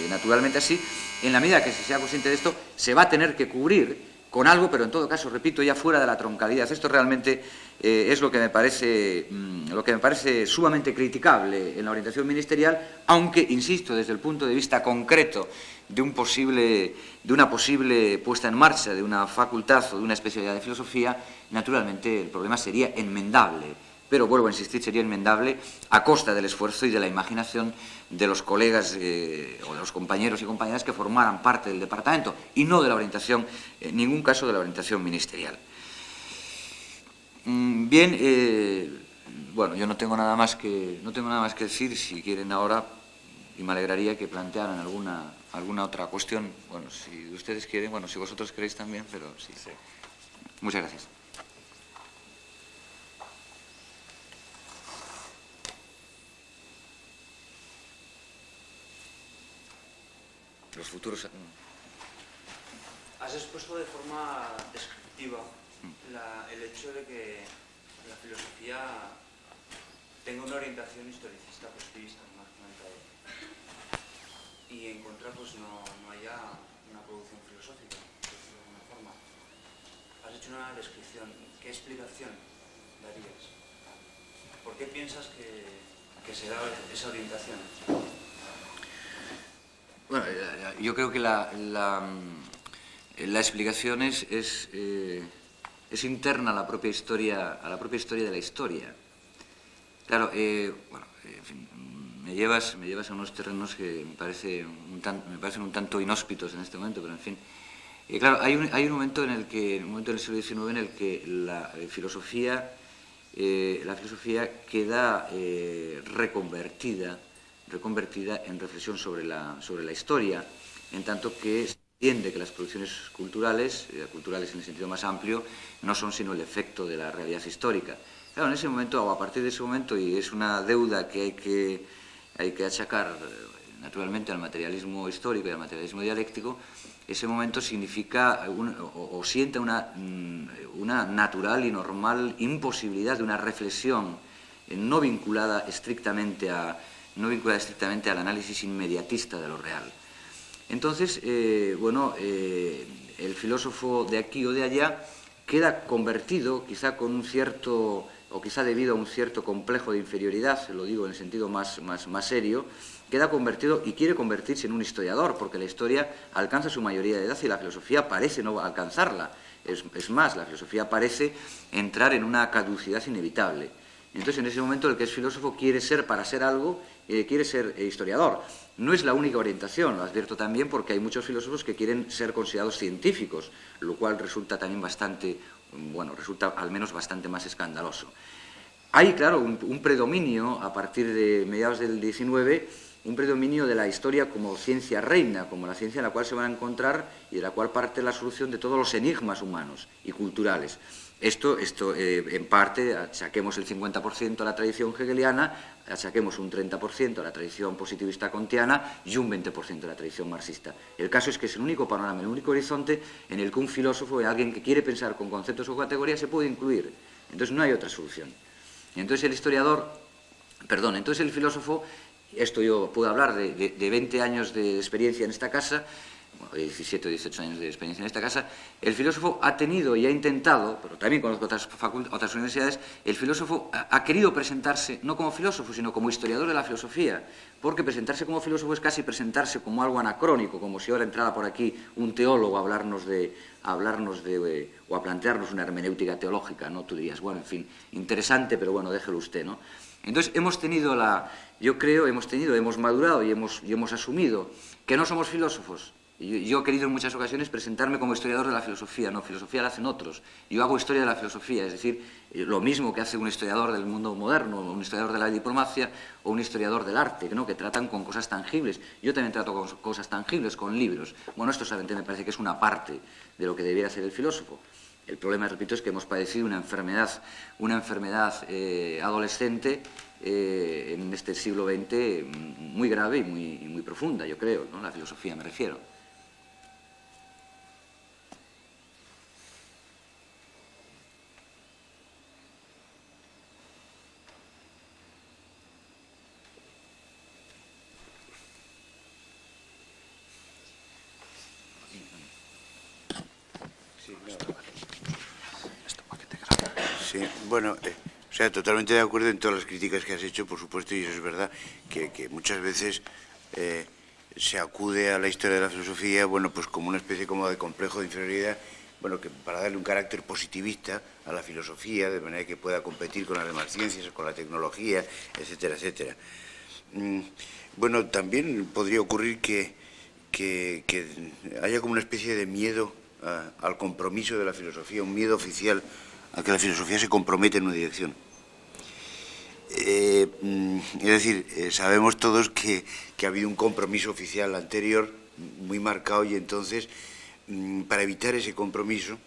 naturalmente así, en la medida que se sea consciente de esto, se va a tener que cubrir con algo, pero en todo caso, repito, ya fuera de la troncalidad. Esto realmente es lo que me parece sumamente criticable en la orientación ministerial, aunque, insisto, desde el punto de vista concreto de una posible puesta en marcha de una facultad o de una especialidad de filosofía, naturalmente el problema sería enmendable. Pero, vuelvo a insistir, sería enmendable a costa del esfuerzo y de la imaginación de los colegas o de los compañeros y compañeras que formaran parte del departamento y no de la orientación, en ningún caso de la orientación ministerial. Bien, bueno, yo no tengo nada más que decir. Si quieren ahora, y me alegraría que plantearan alguna otra cuestión. Bueno, si ustedes quieren, bueno, si vosotros queréis también, pero sí. Muchas gracias. Los futuros... Has expuesto de forma descriptiva el hecho de que la filosofía tenga una orientación historicista, positivista, como has comentado, y en contra pues no haya una producción filosófica, por decirlo de alguna forma. Has hecho una descripción. ¿Qué explicación darías? ¿Por qué piensas que se da esa orientación? Bueno, yo creo que la explicación es interna a la propia historia de la historia. Claro, bueno, en fin, me llevas a unos terrenos que me parecen un tanto inhóspitos en este momento, pero en fin. Claro, hay un momento en el siglo XIX en el que la filosofía queda reconvertida en reflexión sobre la historia, en tanto que se entiende que las producciones culturales en el sentido más amplio, no son sino el efecto de la realidad histórica. Claro, en ese momento, o a partir de ese momento, y es una deuda que hay que achacar naturalmente al materialismo histórico y al materialismo dialéctico, ese momento significa o sienta una natural y normal imposibilidad de una reflexión no vinculada estrictamente al análisis inmediatista de lo real. Entonces, el filósofo de aquí o de allá queda convertido, quizá con un cierto, o quizá debido a un cierto complejo de inferioridad, lo digo en el sentido más serio, queda convertido y quiere convertirse en un historiador, porque la historia alcanza su mayoría de edad y la filosofía parece no alcanzarla. Es más, la filosofía parece entrar en una caducidad inevitable. Entonces, en ese momento, el que es filósofo quiere ser, para ser algo, quiere ser historiador. No es la única orientación, lo advierto también, porque hay muchos filósofos que quieren ser considerados científicos, lo cual resulta también resulta al menos bastante más escandaloso. Hay, claro, un predominio, a partir de mediados del XIX, un predominio de la historia como ciencia reina, como la ciencia en la cual se van a encontrar y de la cual parte la solución de todos los enigmas humanos y culturales. Esto en parte, saquemos el 50% a la tradición hegeliana, saquemos un 30% a la tradición positivista kantiana y un 20% a la tradición marxista. El caso es que es el único panorama, el único horizonte en el que un filósofo, alguien que quiere pensar con conceptos o categorías, se puede incluir. Entonces no hay otra solución. Entonces el filósofo, esto yo puedo hablar de 20 años de experiencia en esta casa, bueno, 17 o 18 años de experiencia en esta casa, el filósofo ha tenido y ha intentado, pero también conozco otras universidades, el filósofo ha querido presentarse no como filósofo, sino como historiador de la filosofía, porque presentarse como filósofo es casi presentarse como algo anacrónico, como si ahora entrara por aquí un teólogo a hablarnos o a plantearnos una hermenéutica teológica, ¿no? Tú dirías, bueno, en fin, interesante, pero bueno, déjelo usted, ¿no? Entonces hemos madurado y hemos asumido que no somos filósofos. Yo he querido en muchas ocasiones presentarme como historiador de la filosofía, no, filosofía la hacen otros. Yo hago historia de la filosofía, es decir, lo mismo que hace un historiador del mundo moderno, un historiador de la diplomacia o un historiador del arte, ¿no? Que tratan con cosas tangibles. Yo también trato con cosas tangibles, con libros. Bueno, esto solamente me parece que es una parte de lo que debiera hacer el filósofo. El problema, repito, es que hemos padecido una enfermedad adolescente en este siglo XX muy grave y muy profunda, yo creo, ¿no? La filosofía me refiero. Sí, bueno, o sea, totalmente de acuerdo en todas las críticas que has hecho, por supuesto, y eso es verdad, que muchas veces se acude a la historia de la filosofía, bueno, pues como una especie como de complejo de inferioridad, bueno, que para darle un carácter positivista a la filosofía, de manera que pueda competir con las demás ciencias, con la tecnología, etcétera, etcétera. Bueno, también podría ocurrir que haya como una especie de miedo al compromiso de la filosofía, un miedo oficial a que la filosofía se compromete en una dirección. Es decir, sabemos todos que ha habido un compromiso oficial anterior muy marcado y entonces, para evitar ese compromiso,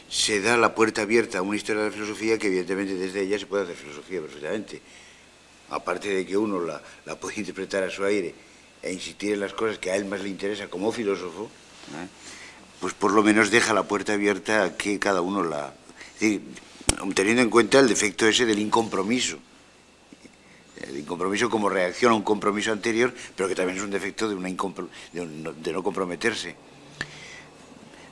se da la puerta abierta a una historia de la filosofía que evidentemente desde ella se puede hacer filosofía perfectamente. Aparte de que uno la puede interpretar a su aire e insistir en las cosas que a él más le interesa como filósofo, pues por lo menos deja la puerta abierta a que cada uno la... Es decir, teniendo en cuenta el defecto ese del incompromiso. El incompromiso como reacción a un compromiso anterior, pero que también es un defecto de no comprometerse.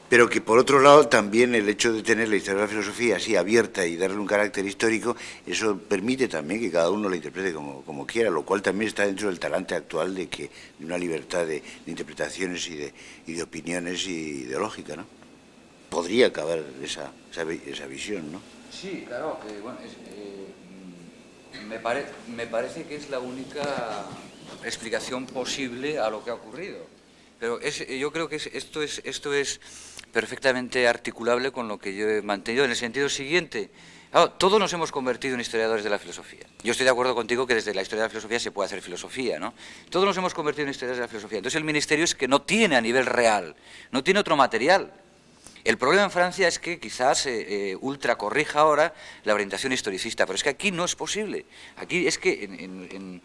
Pero que por otro lado también el hecho de tener la historia de la filosofía así abierta y darle un carácter histórico, eso permite también que cada uno la interprete como quiera, lo cual también está dentro del talante actual de una libertad de interpretaciones y de opiniones y ideológica, ¿no? Podría caber esa visión, ¿no? Sí, claro, que bueno, me parece que es la única explicación posible a lo que ha ocurrido. Pero yo creo que esto es perfectamente articulable con lo que yo he mantenido en el sentido siguiente. Claro, todos nos hemos convertido en historiadores de la filosofía. Yo estoy de acuerdo contigo que desde la historia de la filosofía se puede hacer filosofía, ¿no? Todos nos hemos convertido en historiadores de la filosofía. Entonces el Ministerio es que no tiene a nivel real, no tiene otro material. El problema en Francia es que quizás ultra corrija ahora la orientación historicista, pero es que aquí no es posible. Aquí es que en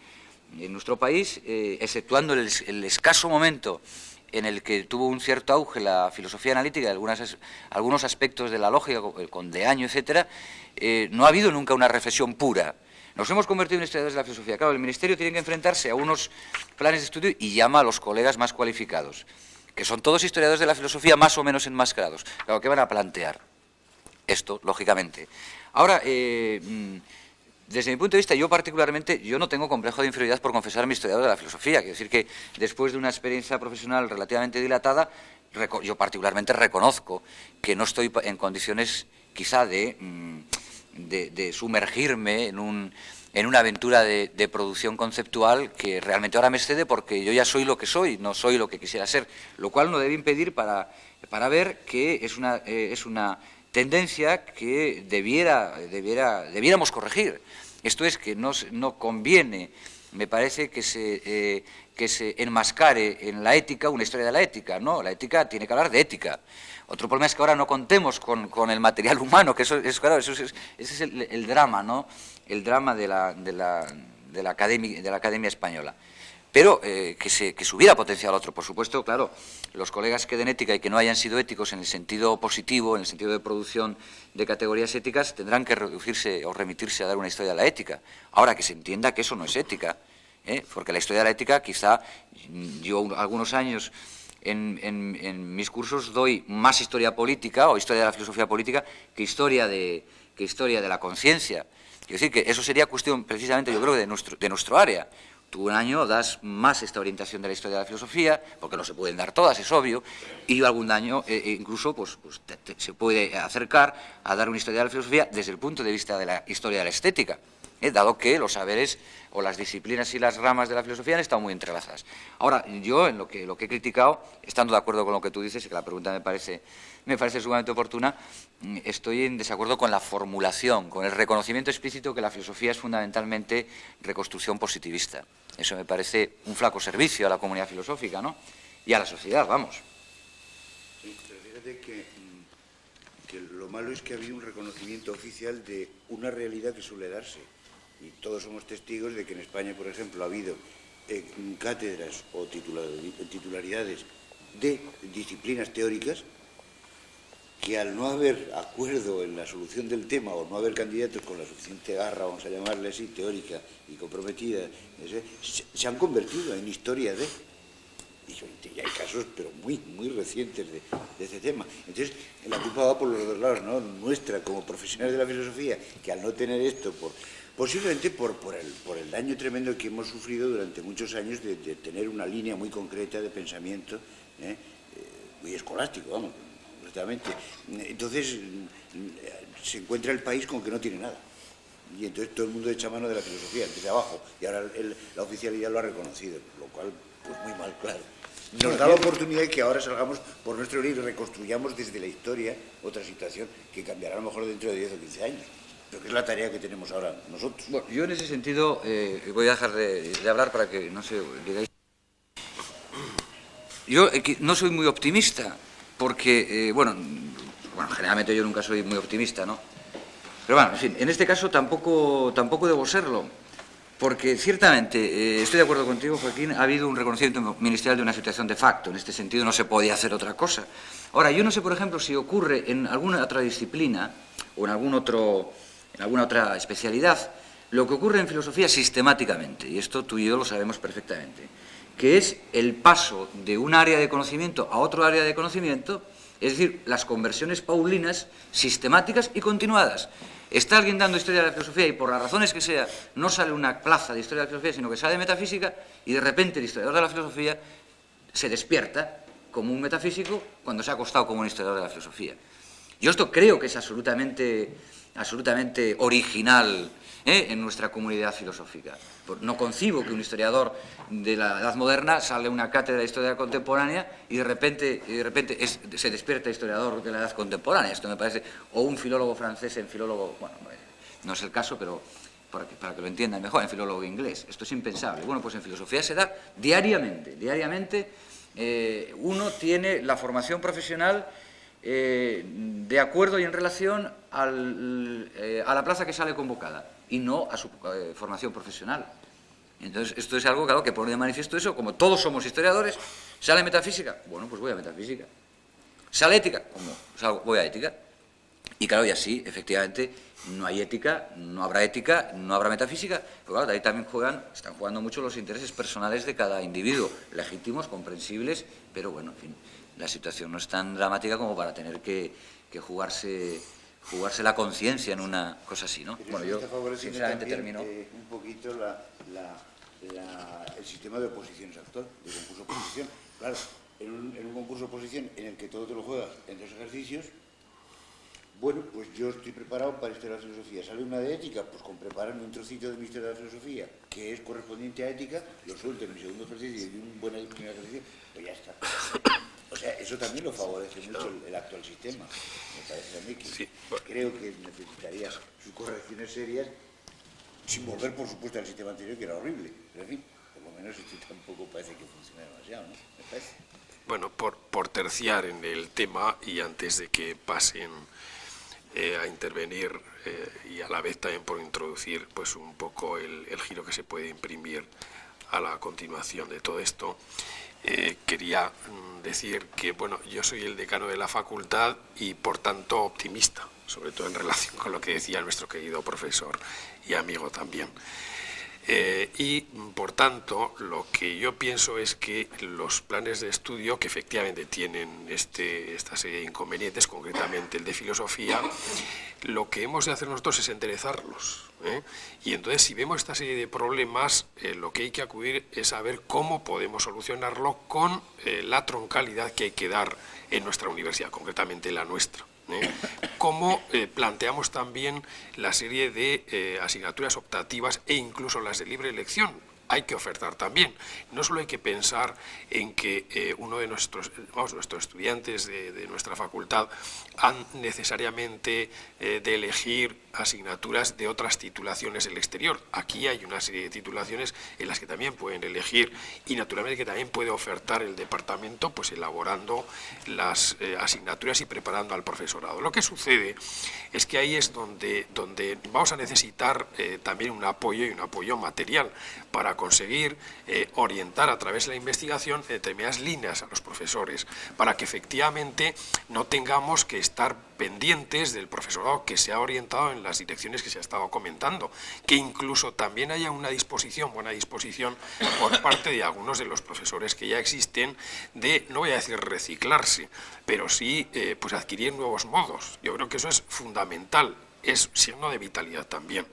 nuestro país, exceptuando el escaso momento en el que tuvo un cierto auge la filosofía analítica y algunos aspectos de la lógica, con De Año, etcétera, no ha habido nunca una reflexión pura. Nos hemos convertido en historiadores de la filosofía. Claro, el Ministerio tiene que enfrentarse a unos planes de estudio y llama a los colegas más cualificados, que son todos historiadores de la filosofía más o menos enmascarados. Claro, ¿qué van a plantear? Esto, lógicamente. Ahora, desde mi punto de vista, yo particularmente, yo no tengo complejo de inferioridad por confesarme historiador de la filosofía. Quiero decir que después de una experiencia profesional relativamente dilatada, yo particularmente reconozco que no estoy en condiciones quizá de sumergirme en una aventura de producción conceptual que realmente ahora me excede porque yo ya soy lo que soy, no soy lo que quisiera ser, lo cual no debe impedir para ver que es una tendencia que debiéramos corregir. Esto es que no conviene, me parece, que se enmascare en la ética una historia de la ética. No, la ética tiene que hablar de ética. Otro problema es que ahora no contemos con el material humano, que ese es el drama, ¿no? El drama de la Academia Española. Pero que se hubiera potenciado otro, por supuesto, claro, los colegas que den ética y que no hayan sido éticos en el sentido positivo, en el sentido de producción de categorías éticas, tendrán que reducirse o remitirse a dar una historia de la ética. Ahora, que se entienda que eso no es ética, porque la historia de la ética, quizá yo algunos años en mis cursos doy más historia política o historia de la filosofía política que historia de la conciencia. Quiero decir que eso sería cuestión precisamente, yo creo, de nuestro área. Tú un año das más esta orientación de la historia de la filosofía, porque no se pueden dar todas, es obvio, y yo algún año incluso se puede acercar a dar una historia de la filosofía desde el punto de vista de la historia de la estética, dado que los saberes o las disciplinas y las ramas de la filosofía han estado muy entrelazadas. Ahora, yo en lo que he criticado, estando de acuerdo con lo que tú dices, y que la pregunta me parece sumamente oportuna, estoy en desacuerdo con la formulación, con el reconocimiento explícito que la filosofía es fundamentalmente reconstrucción positivista. Eso me parece un flaco servicio a la comunidad filosófica, ¿no? Y a la sociedad, vamos. Sí, pero fíjate que lo malo es que ha habido un reconocimiento oficial de una realidad que suele darse. Y todos somos testigos de que en España, por ejemplo, ha habido cátedras o titularidades de disciplinas teóricas que al no haber acuerdo en la solución del tema o no haber candidatos con la suficiente garra, vamos a llamarle así, teórica y comprometida, se han convertido en historia de... Y hay casos, pero muy recientes de este tema. Entonces, la culpa va por los dos lados, ¿no? Nuestra, como profesionales de la filosofía, que al no tener esto, posiblemente por el daño tremendo que hemos sufrido durante muchos años de tener una línea muy concreta de pensamiento, muy escolástico, vamos, completamente. Entonces, se encuentra el país con que no tiene nada. Y entonces todo el mundo echa mano de la filosofía, desde abajo, y ahora la oficialidad lo ha reconocido, lo cual, pues muy mal, claro. Nos da la oportunidad de que ahora salgamos por nuestro libro y reconstruyamos desde la historia otra situación que cambiará a lo mejor dentro de 10 o 15 años. Pero que es la tarea que tenemos ahora nosotros. Bueno, yo en ese sentido voy a dejar de hablar para que no se digáis. Yo no soy muy optimista, porque, bueno, generalmente yo nunca soy muy optimista, ¿no? Pero bueno, en fin, en este caso tampoco debo serlo, porque ciertamente, estoy de acuerdo contigo, Joaquín, ha habido un reconocimiento ministerial de una situación de facto. En este sentido no se podía hacer otra cosa. Ahora, yo no sé, por ejemplo, si ocurre en alguna otra disciplina o en alguna otra especialidad, lo que ocurre en filosofía sistemáticamente, y esto tú y yo lo sabemos perfectamente, que es el paso de un área de conocimiento a otro área de conocimiento, es decir, las conversiones paulinas, sistemáticas y continuadas. Está alguien dando historia de la filosofía y por las razones que sea no sale una plaza de historia de la filosofía, sino que sale de metafísica, y de repente el historiador de la filosofía se despierta como un metafísico cuando se ha acostado como un historiador de la filosofía. Yo esto creo que es absolutamente original en nuestra comunidad filosófica. No concibo que un historiador de la Edad Moderna sale una cátedra de historia contemporánea y de repente se despierta historiador de la Edad Contemporánea. Esto me parece, o un filólogo francés en filólogo, bueno, no es el caso, pero para que lo entiendan mejor, en filólogo inglés. Esto es impensable. Bueno, pues en filosofía se da diariamente. Diariamente uno tiene la formación profesional de acuerdo y en relación a la plaza que sale convocada y no a su formación profesional. Entonces, esto es algo, claro, que pone de manifiesto eso, como todos somos historiadores. ¿Sale metafísica? Bueno, pues voy a metafísica. ¿Sale ética? Voy a ética. Y claro, y así, efectivamente, no hay ética, no habrá metafísica, pero claro, de ahí también están jugando mucho los intereses personales de cada individuo, legítimos, comprensibles, pero bueno, en fin, la situación no es tan dramática como para tener que jugarse la conciencia en una cosa así, ¿no? Bueno, yo sinceramente termino un poquito el sistema de oposiciones actual, de concurso-oposición. Claro, en un concurso-oposición en el que todo te lo juegas en 2 ejercicios, bueno, pues yo estoy preparado para historia de la filosofía. Sale una de ética, pues con prepararme un trocito de mi historia de la filosofía, que es correspondiente a ética, lo suelto en mi segundo ejercicio y en un buen primer ejercicio, pues ya está. O sea, eso también lo favorece mucho el actual sistema. Me parece a mí que sí, creo que necesitaría sus correcciones serias, sin volver, por supuesto, al sistema anterior, que era horrible. Pero, en fin, por lo menos esto tampoco parece que funcione demasiado, ¿no? Me parece. Bueno, por terciar en el tema, y antes de que pasen a intervenir, y a la vez también por introducir pues un poco el giro que se puede imprimir a la continuación de todo esto, quería decir que, bueno, yo soy el decano de la facultad y por tanto optimista, sobre todo en relación con lo que decía nuestro querido profesor y amigo también. Y, por tanto, lo que yo pienso es que los planes de estudio, que efectivamente tienen esta serie de inconvenientes, concretamente el de filosofía, lo que hemos de hacer nosotros es enderezarlos. Y entonces, si vemos esta serie de problemas, lo que hay que acudir es a ver cómo podemos solucionarlo con la troncalidad que hay que dar en nuestra universidad, concretamente la nuestra. Cómo planteamos también la serie de asignaturas optativas e incluso las de libre elección. Hay que ofertar también. No solo hay que pensar en que uno de nuestros estudiantes de nuestra facultad han necesariamente de elegir asignaturas de otras titulaciones del exterior. Aquí hay una serie de titulaciones en las que también pueden elegir y naturalmente que también puede ofertar el departamento, pues elaborando las asignaturas y preparando al profesorado. Lo que sucede es que ahí es donde vamos a necesitar también un apoyo y un apoyo material para conseguir orientar a través de la investigación determinadas líneas a los profesores, para que efectivamente no tengamos que estar pendientes del profesorado que se ha orientado en las direcciones que se ha estado comentando, que incluso también haya una disposición, buena disposición por parte de algunos de los profesores que ya existen de, no voy a decir reciclarse, pero sí pues adquirir nuevos modos. Yo creo que eso es fundamental, es signo de vitalidad también.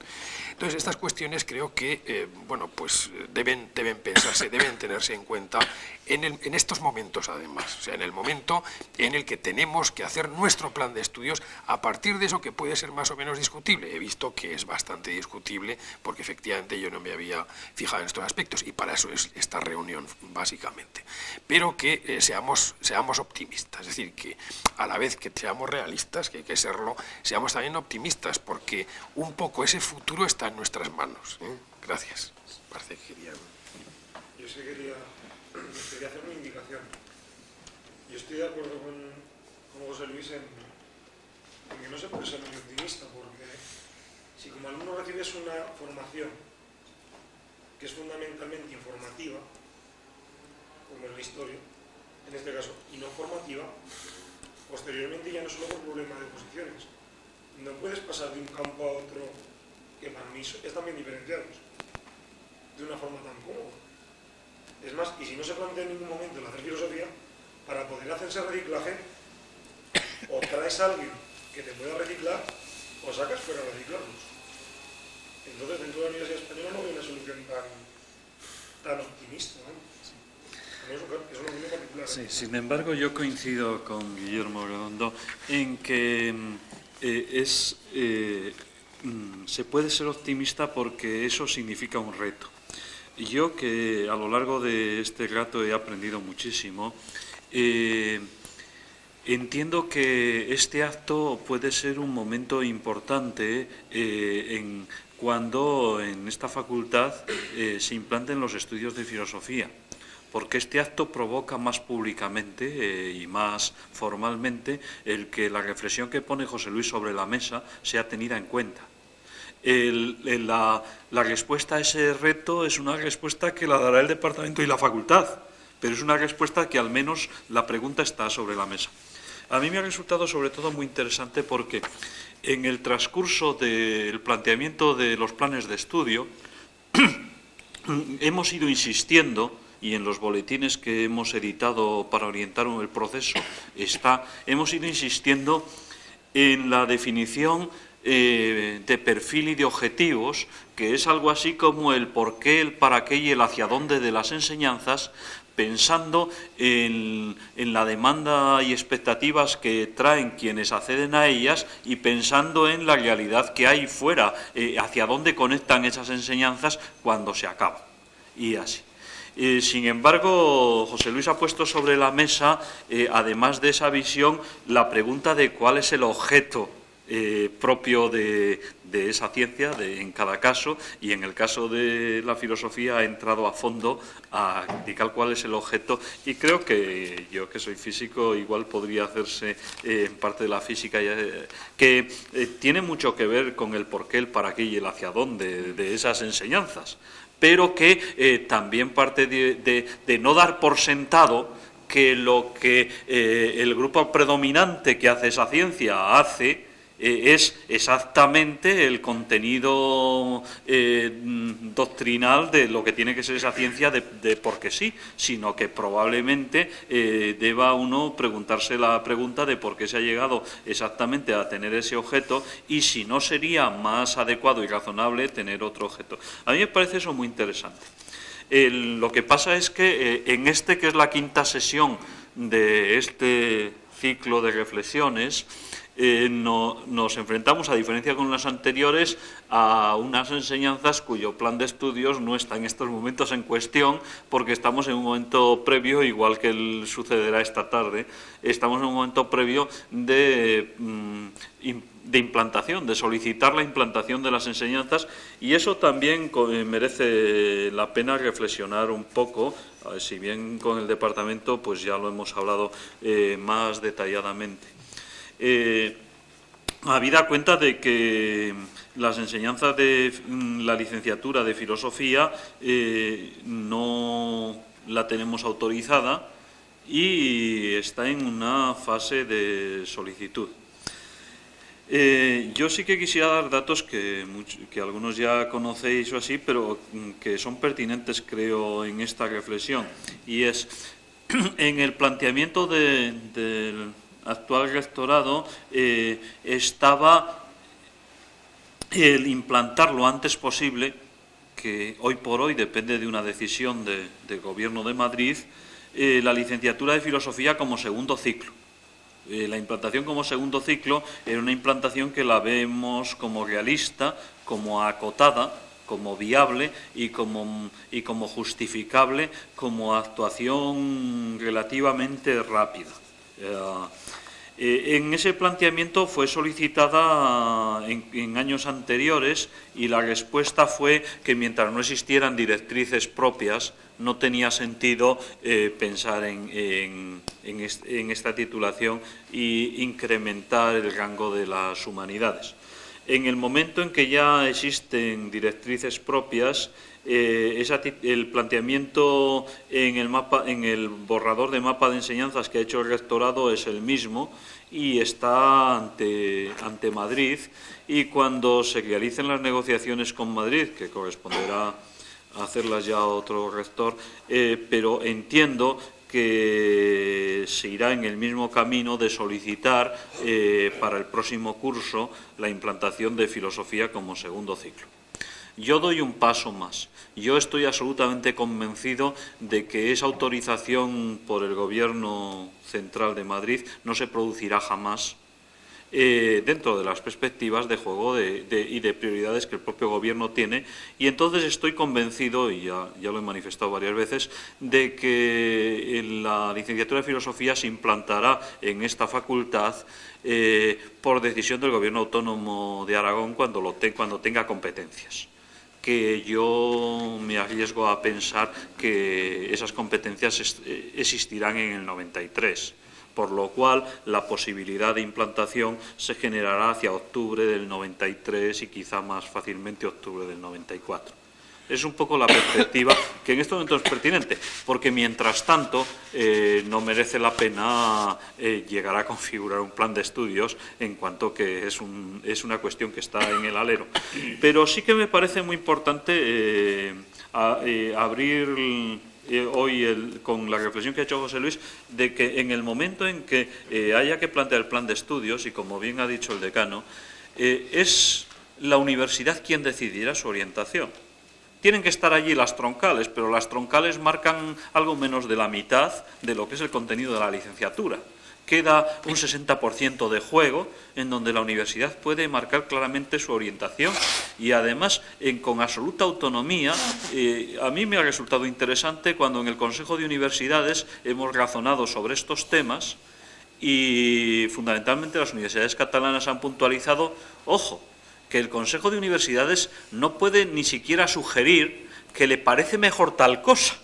Entonces, estas cuestiones creo que bueno, pues deben pensarse, deben tenerse en cuenta en estos momentos, además. O sea, en el momento en el que tenemos que hacer nuestro plan de estudios a partir de eso que puede ser más o menos discutible. He visto que es bastante discutible porque efectivamente yo no me había fijado en estos aspectos y para eso es esta reunión, básicamente. Pero que seamos optimistas, es decir, que a la vez que seamos realistas, que hay que serlo, seamos también optimistas porque un poco ese futuro está en nuestras manos. Gracias. Parece que quería... Yo sí quería hacer una indicación. Yo estoy de acuerdo con José Luis en que no se puede ser muy optimista, porque si como alumno recibes una formación que es fundamentalmente informativa, como es la historia, en este caso, y no formativa, posteriormente ya no solo por problema de posiciones, no puedes pasar de un campo a otro que para mí es también diferenciarlos de una forma tan cómoda. Es más, y si no se plantea en ningún momento el hacer filosofía, para poder hacer ese reciclaje, o traes a alguien que te pueda reciclar, o sacas fuera a reciclarlos. Entonces, dentro de la Universidad Española no hay una solución tan optimista, ¿no? Es una opinión particular. Sí, sin embargo, yo coincido con Guillermo Redondo en que se puede ser optimista porque eso significa un reto. Yo, que a lo largo de este rato he aprendido muchísimo, entiendo que este acto puede ser un momento importante cuando en esta facultad se implanten los estudios de filosofía, porque este acto provoca más públicamente y más formalmente el que la reflexión que pone José Luis sobre la mesa sea tenida en cuenta. La respuesta a ese reto es una respuesta que la dará el departamento y la facultad, pero es una respuesta que al menos la pregunta está sobre la mesa. A mí me ha resultado sobre todo muy interesante porque en el transcurso del planteamiento de los planes de estudio hemos ido insistiendo, y en los boletines que hemos editado para orientar el proceso hemos ido insistiendo en la definición de perfil y de objetivos, que es algo así como el porqué, el para qué y el hacia dónde de las enseñanzas, pensando en la demanda y expectativas que traen quienes acceden a ellas y pensando en la realidad que hay fuera, hacia dónde conectan esas enseñanzas cuando se acaban. Y así. Sin embargo, José Luis ha puesto sobre la mesa, además de esa visión, la pregunta de cuál es el objeto propio de esa ciencia en cada caso, y en el caso de la filosofía ha entrado a fondo a indicar cuál es el objeto, y creo que yo, que soy físico, igual podría hacerse en parte de la física que tiene mucho que ver con el porqué, el para qué y el hacia dónde de esas enseñanzas, pero que también parte de no dar por sentado que lo que el grupo predominante que hace esa ciencia hace es exactamente el contenido doctrinal de lo que tiene que ser esa ciencia de porque sí, sino que probablemente deba uno preguntarse la pregunta de por qué se ha llegado exactamente a tener ese objeto y si no sería más adecuado y razonable tener otro objeto. A mí me parece eso muy interesante. Lo que pasa es que en que es la quinta sesión de este ciclo de reflexiones, nos enfrentamos, a diferencia con las anteriores, a unas enseñanzas cuyo plan de estudios no está en estos momentos en cuestión, porque estamos en un momento previo, igual que sucederá esta tarde, estamos en un momento previo de implantación, de solicitar la implantación de las enseñanzas, y eso también merece la pena reflexionar un poco, si bien con el departamento pues ya lo hemos hablado más detalladamente. Habida cuenta de que las enseñanzas de la licenciatura de Filosofía no la tenemos autorizada y está en una fase de solicitud. Yo sí que quisiera dar datos que algunos ya conocéis o así, pero que son pertinentes, creo, en esta reflexión. Y es, en el planteamiento del actual rectorado estaba el implantar lo antes posible, que hoy por hoy depende de una decisión del Gobierno de Madrid, la licenciatura de Filosofía como segundo ciclo. La implantación como segundo ciclo era una implantación que la vemos como realista, como acotada, como viable y como justificable, como actuación relativamente rápida. En ese planteamiento fue solicitada en años anteriores y la respuesta fue que mientras no existieran directrices propias no tenía sentido pensar en esta titulación e incrementar el rango de las humanidades. En el momento en que ya existen directrices propias, el planteamiento en el borrador de mapa de enseñanzas que ha hecho el rectorado es el mismo y está ante Madrid, y cuando se realicen las negociaciones con Madrid, que corresponderá hacerlas ya otro rector, pero entiendo que se irá en el mismo camino de solicitar para el próximo curso la implantación de Filosofía como segundo ciclo. Yo doy un paso más. Yo estoy absolutamente convencido de que esa autorización por el Gobierno Central de Madrid no se producirá jamás dentro de las perspectivas de juego y de prioridades que el propio Gobierno tiene, y entonces estoy convencido, y ya lo he manifestado varias veces, de que la licenciatura de Filosofía se implantará en esta facultad por decisión del Gobierno Autónomo de Aragón cuando tenga competencias, que yo me arriesgo a pensar que esas competencias existirán en el 93, por lo cual la posibilidad de implantación se generará hacia octubre del 93 y quizá más fácilmente octubre del 94. Es un poco la perspectiva que en este momento es pertinente, porque mientras tanto no merece la pena llegar a configurar un plan de estudios, en cuanto que es una cuestión que está en el alero. Pero sí que me parece muy importante abrir hoy con la reflexión que ha hecho José Luis, de que en el momento en que haya que plantear el plan de estudios, y como bien ha dicho el decano, es la universidad quien decidirá su orientación. Tienen que estar allí las troncales, pero las troncales marcan algo menos de la mitad de lo que es el contenido de la licenciatura. Queda un 60% de juego en donde la universidad puede marcar claramente su orientación y además con absoluta autonomía. A mí me ha resultado interesante cuando en el Consejo de Universidades hemos razonado sobre estos temas y fundamentalmente las universidades catalanas han puntualizado, ojo, que el Consejo de Universidades no puede ni siquiera sugerir que le parece mejor tal cosa.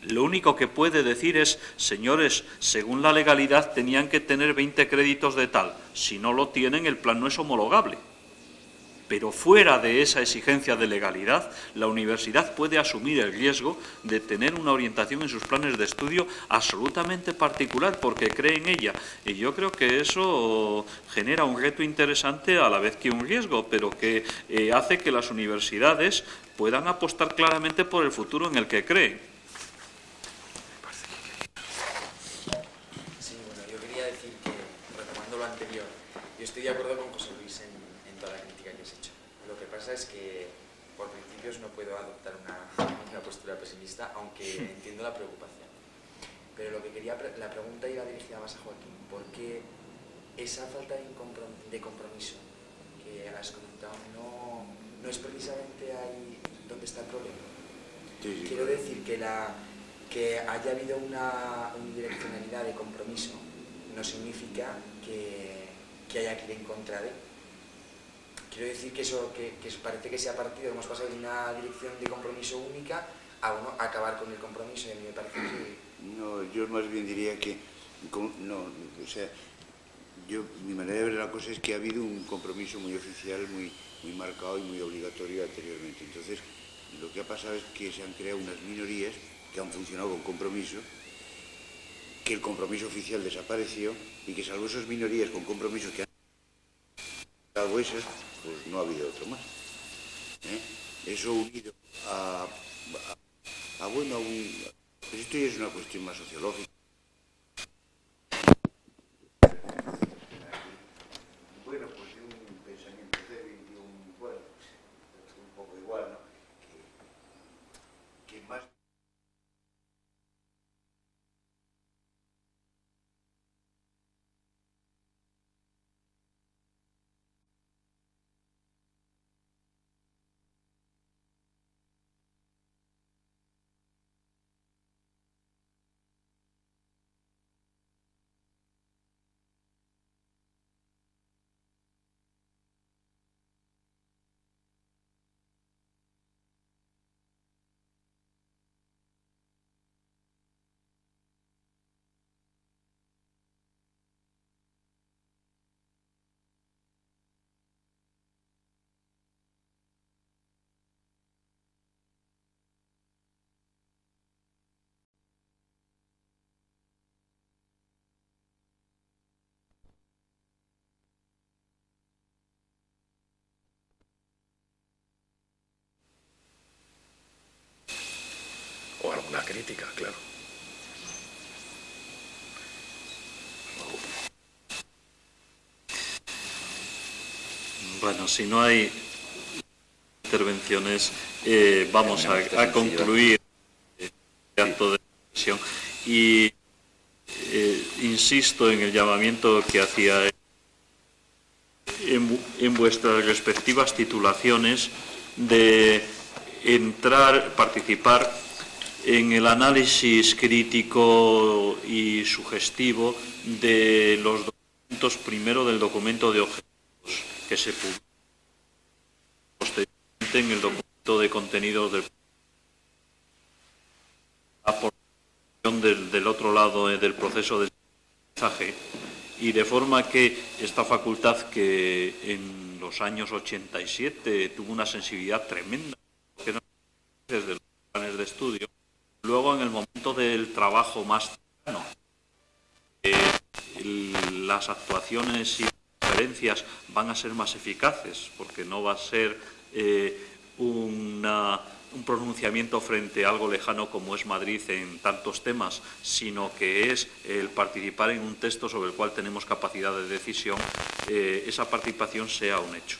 Lo único que puede decir es, señores, según la legalidad tenían que tener 20 créditos de tal. Si no lo tienen, el plan no es homologable. Pero fuera de esa exigencia de legalidad, la universidad puede asumir el riesgo de tener una orientación en sus planes de estudio absolutamente particular porque cree en ella. Y yo creo que eso genera un reto interesante a la vez que un riesgo, pero que hace que las universidades puedan apostar claramente por el futuro en el que creen. Sí, bueno, yo quería decir que, retomando lo anterior, yo estoy de acuerdo con José Luis en toda la crítica que has hecho. Lo que pasa es que, por principios, no puedo adoptar una postura pesimista, aunque entiendo la preocupación. Pero lo que quería, la pregunta iba dirigida más a Joaquín. ¿Por qué esa falta de compromiso que has comentado no es precisamente ahí donde está el problema? Sí, Quiero decir que haya habido una unidireccionalidad de compromiso no significa que haya que ir en contra de. Quiero decir que eso parece que se ha partido, hemos pasado de una dirección de compromiso única a acabar con el compromiso, y a mí me parece que... No, yo más bien diría que... mi manera de ver la cosa es que ha habido un compromiso muy oficial, muy marcado y muy obligatorio anteriormente. Entonces, lo que ha pasado es que se han creado unas minorías que han funcionado con compromiso, que el compromiso oficial desapareció y que salvo esas minorías con compromiso que han salvo esas, pues no ha habido otro más. Eso unido pues esto ya es una cuestión más sociológica. Bueno, pues de un pensamiento débil y un poco igual, ¿no? Que más... O alguna crítica, claro. Bueno, si no hay intervenciones, vamos a concluir el acto de reflexión y insisto en el llamamiento que hacía en vuestras respectivas titulaciones de participar en el análisis crítico y sugestivo de los documentos, primero del documento de objetivos que se publica posteriormente en el documento de contenidos del del otro lado del proceso de aprendizaje, y de forma que esta facultad, que en los años 87 tuvo una sensibilidad tremenda desde los planes de estudio, luego en el momento del trabajo más cercano, las actuaciones y referencias van a ser más eficaces, porque no va a ser un pronunciamiento frente a algo lejano como es Madrid en tantos temas, sino que es el participar en un texto sobre el cual tenemos capacidad de decisión, esa participación sea un hecho.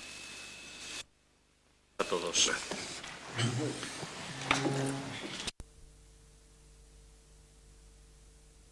A todos. Gracias.